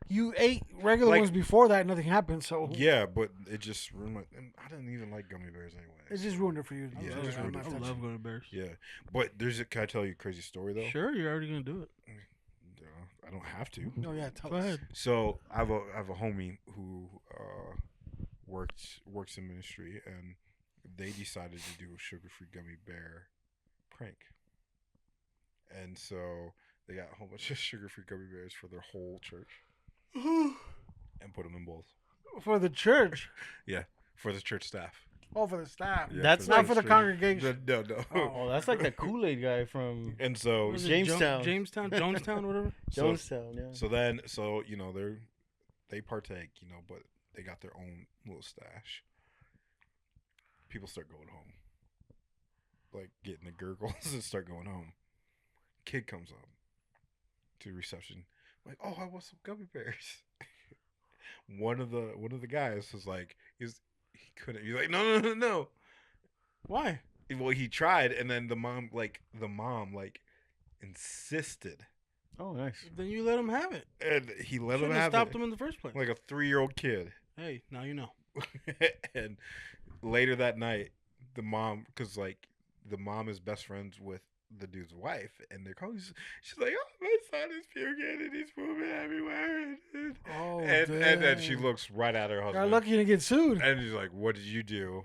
You ate regular Like- ones before that, nothing happened, so yeah, but it just ruined my. And I didn't even like gummy bears anyway. it just ruined it for you. Yeah, I'm it just sorry, I'm ruined not it I for touching love gummy bears. Yeah, but can I tell you a crazy story though? Sure, you're already gonna do it. Yeah, I don't have to. No, yeah, tell Go us. ahead. So I have a homie who works in ministry, and they decided to do a sugar-free gummy bear prank. And so they got a whole bunch of sugar-free gummy bears for their whole church, and put them in bowls For the church. for the church staff. Oh, for the staff. Yeah, That's the Not for the church. congregation. No. Oh. Oh, that's like the Kool-Aid guy from And so Was it Jamestown. Jonestown, whatever. Jonestown. Yeah. So you know they partake, you know, but they got their own little stash. People start going home, like getting the gurgles and start going home. Kid comes up to the reception, like, "Oh, I want some gummy bears." one of the guys was like, he couldn't. He's like, "No." Why? Well, he tried, and then the mom insisted, Oh, nice. Then you let him have it. and he let him Shouldn't have have stopped it him in the first place. like a 3-year-old kid. Hey, now you know. And later that night, the mom, because like the mom is best friends with the dude's wife, and they're calling. She's like, "Oh, my son is puking and he's pooping everywhere," Oh, and then she dang. looks right at her Got husband, lucky to get sued. and he's like, "What did you do?"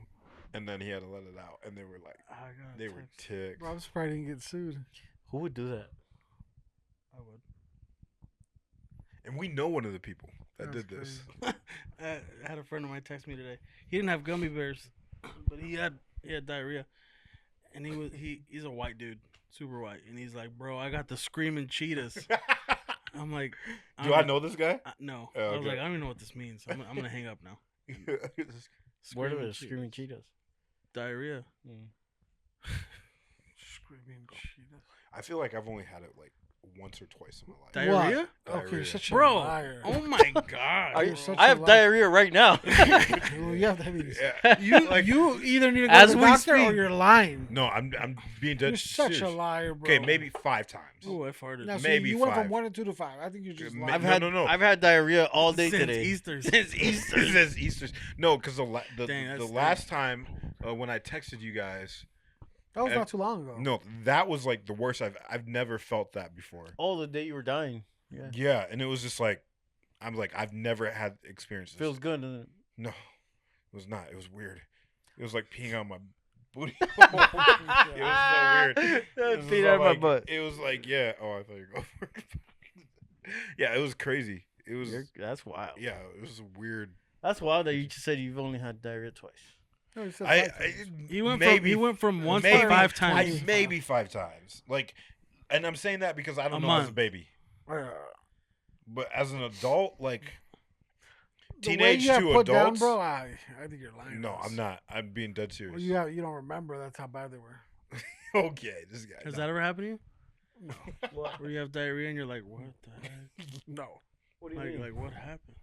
And then he had to let it out, and they were like, I got they were ticked. Bro, I'm surprised he didn't get sued. Who would do that? I would. And we know one of the people that That's did this. I had a friend of mine text me today. He didn't have gummy bears, but he had diarrhea, and he's a white dude, super white, and he's like, "Bro, I got the screaming cheetahs." I'm like, Do I know this guy? No. Oh, I was okay. like, I don't even know what this means. I'm gonna hang up now. Where are Screaming the screaming cheetahs? Diarrhea. Screaming cheetahs. I feel like I've only had it like once or twice in my life. Diarrhea? Okay, Diarrhea. such a Bro, liar. oh my god. You're such I a have liar. diarrhea right now. Well, you have diabetes. Yeah. You either need to go As to the we doctor or speak. you're lying. No, I'm being dead You're such serious. a liar, bro. Okay, maybe 5 times. Ooh, I farted. Now, so maybe you went from 5. 1 to 2 to 5. I think you're just Ma- lying. I've had diarrhea all day Since today. Easter. Since Easter. Since Easter's. No, because Dang, the that's last time when I texted you guys, That was not too long ago. no, that was like the worst. I've never felt that before. Oh, the day you were dying. Yeah. Yeah, and it was just like, I'm like, I've never had experiences. Feels good, doesn't it? No, it was not. It was weird. It was like peeing on my booty. It was so weird. It was Peeing just out of my like- butt. It was like, yeah. Oh, I thought you were going for it. Yeah, it was crazy. It was, That's wild. yeah, it was weird. That's wild that you just said you've only had diarrhea twice. No, you said I, 5 times. He went from once maybe, to 5 times. maybe 5 times. Like, and I'm saying that because I don't A know as a month. baby, but as an adult, like The way teenage you have to put down, adults. bro, I think you're lying. No, to us. I'm not. I'm being dead serious. Well, you don't remember. That's how bad they were. Okay, this guy. Has no. that ever happened to you? No. Where you have diarrhea and you're like, what the heck? No. What do Like what happened?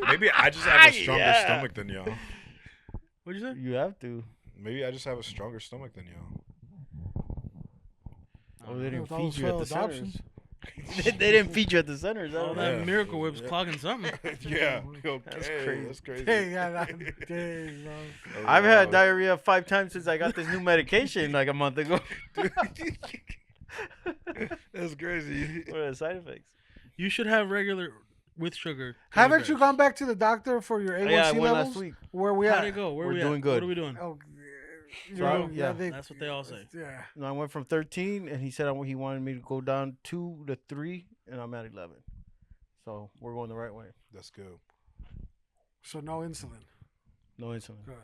Maybe I just have a stronger Yeah. stomach than y'all. What'd you say? You have to. Maybe I just have a stronger stomach than y'all. Oh, they didn't With all feed those you at failed the adoptions. centers. they didn't feed you at the centers. All that that Yeah. Miracle Whip's Yeah. clogging something. Yeah. Okay. That's crazy. That's crazy. Hey, yeah, dang, bro. I've had diarrhea 5 times since I got this new medication like a month ago. That's crazy. What are the side effects? You should have regular with sugar. Haven't you gone back to the doctor for your A1C Yeah, I went levels? last week. Where we How'd at? it go? Where We're we doing at? good. What are we doing? Oh, So, yeah, that's what they all say. Yeah. No, I went from 13, and he said he wanted me to go down 2 to 3, and I'm at 11. So we're going the right way. That's good. So no insulin. No insulin. Good.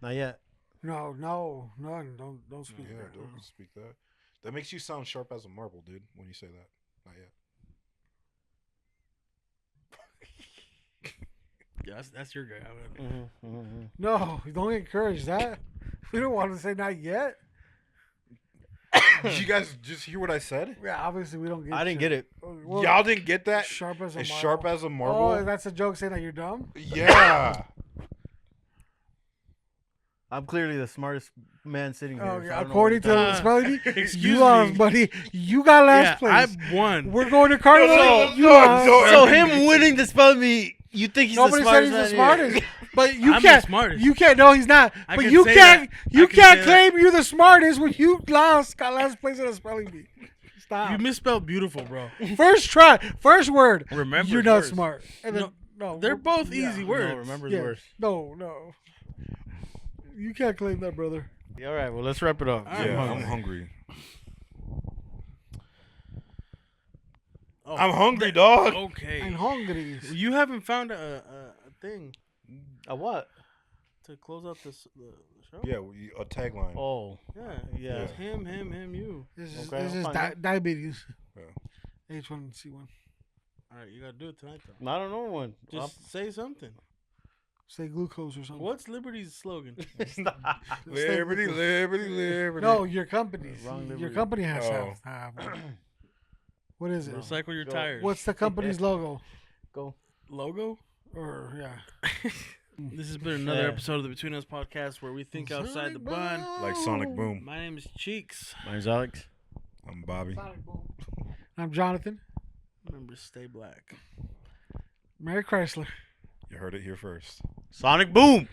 Not yet. No, none. Don't speak. Yeah, that. don't speak that. That makes you sound sharp as a marble, dude, when you say that. Not yet. Yeah, that's your guy. No, don't encourage that. We don't want to say not yet. Did you guys just hear what I said? Yeah, obviously we don't get. I didn't get it. Well, Y'all didn't get that? sharp as a As marble. sharp as a marble? Oh, that's a joke saying that you're dumb. Yeah. I'm clearly the smartest man sitting here. Oh, so yeah. I don't know According what to you're the talking spelling bee, Excuse you lost, me. buddy. You got last Yeah, place. I won. We're going to Cardinal. No, you no, lost. no, So him winning the spelling bee, you think he's Nobody the said smartest he's the man here. smartest, but you I'm the can't. smartest. You can't. No, he's not. I But can you say can't. that. You I can can't say claim you're the smartest when you got last place in a spelling bee. Stop. You misspelled beautiful, bro. First try. First word. Remember You're not first. smart. And then, no, They're both yeah. easy words. No, remember's Yeah. worse. No. You can't claim that, brother. Yeah, all right, well, let's wrap it up. I'm Yeah, I'm hungry. hungry. Oh, I'm hungry, dog. Okay. And hungry. You haven't found a thing A what? to close out the show? Yeah, a tagline. Oh, Yeah. yeah. It's him, you. This is, Okay, this I'll is find diabetes. Yeah. H1C1. All right, you gotta do it tonight, though. I don't know one. Just say something. Say glucose or something. What's Liberty's slogan? Liberty, liberty, liberty. No, your company's. Wrong Your liberty. company has to Oh. have. What is it? Recycle your Go. tires. What's the company's logo? Go. logo? Or yeah. This has been another Yeah. episode of the Between Us podcast where we think outside the bun. Like Sonic Boom. My name is Cheeks. My name's Alex. I'm Bobby. I'm Jonathan. Remember, stay black. Mary Chrysler. You heard it here first. Sonic Boom.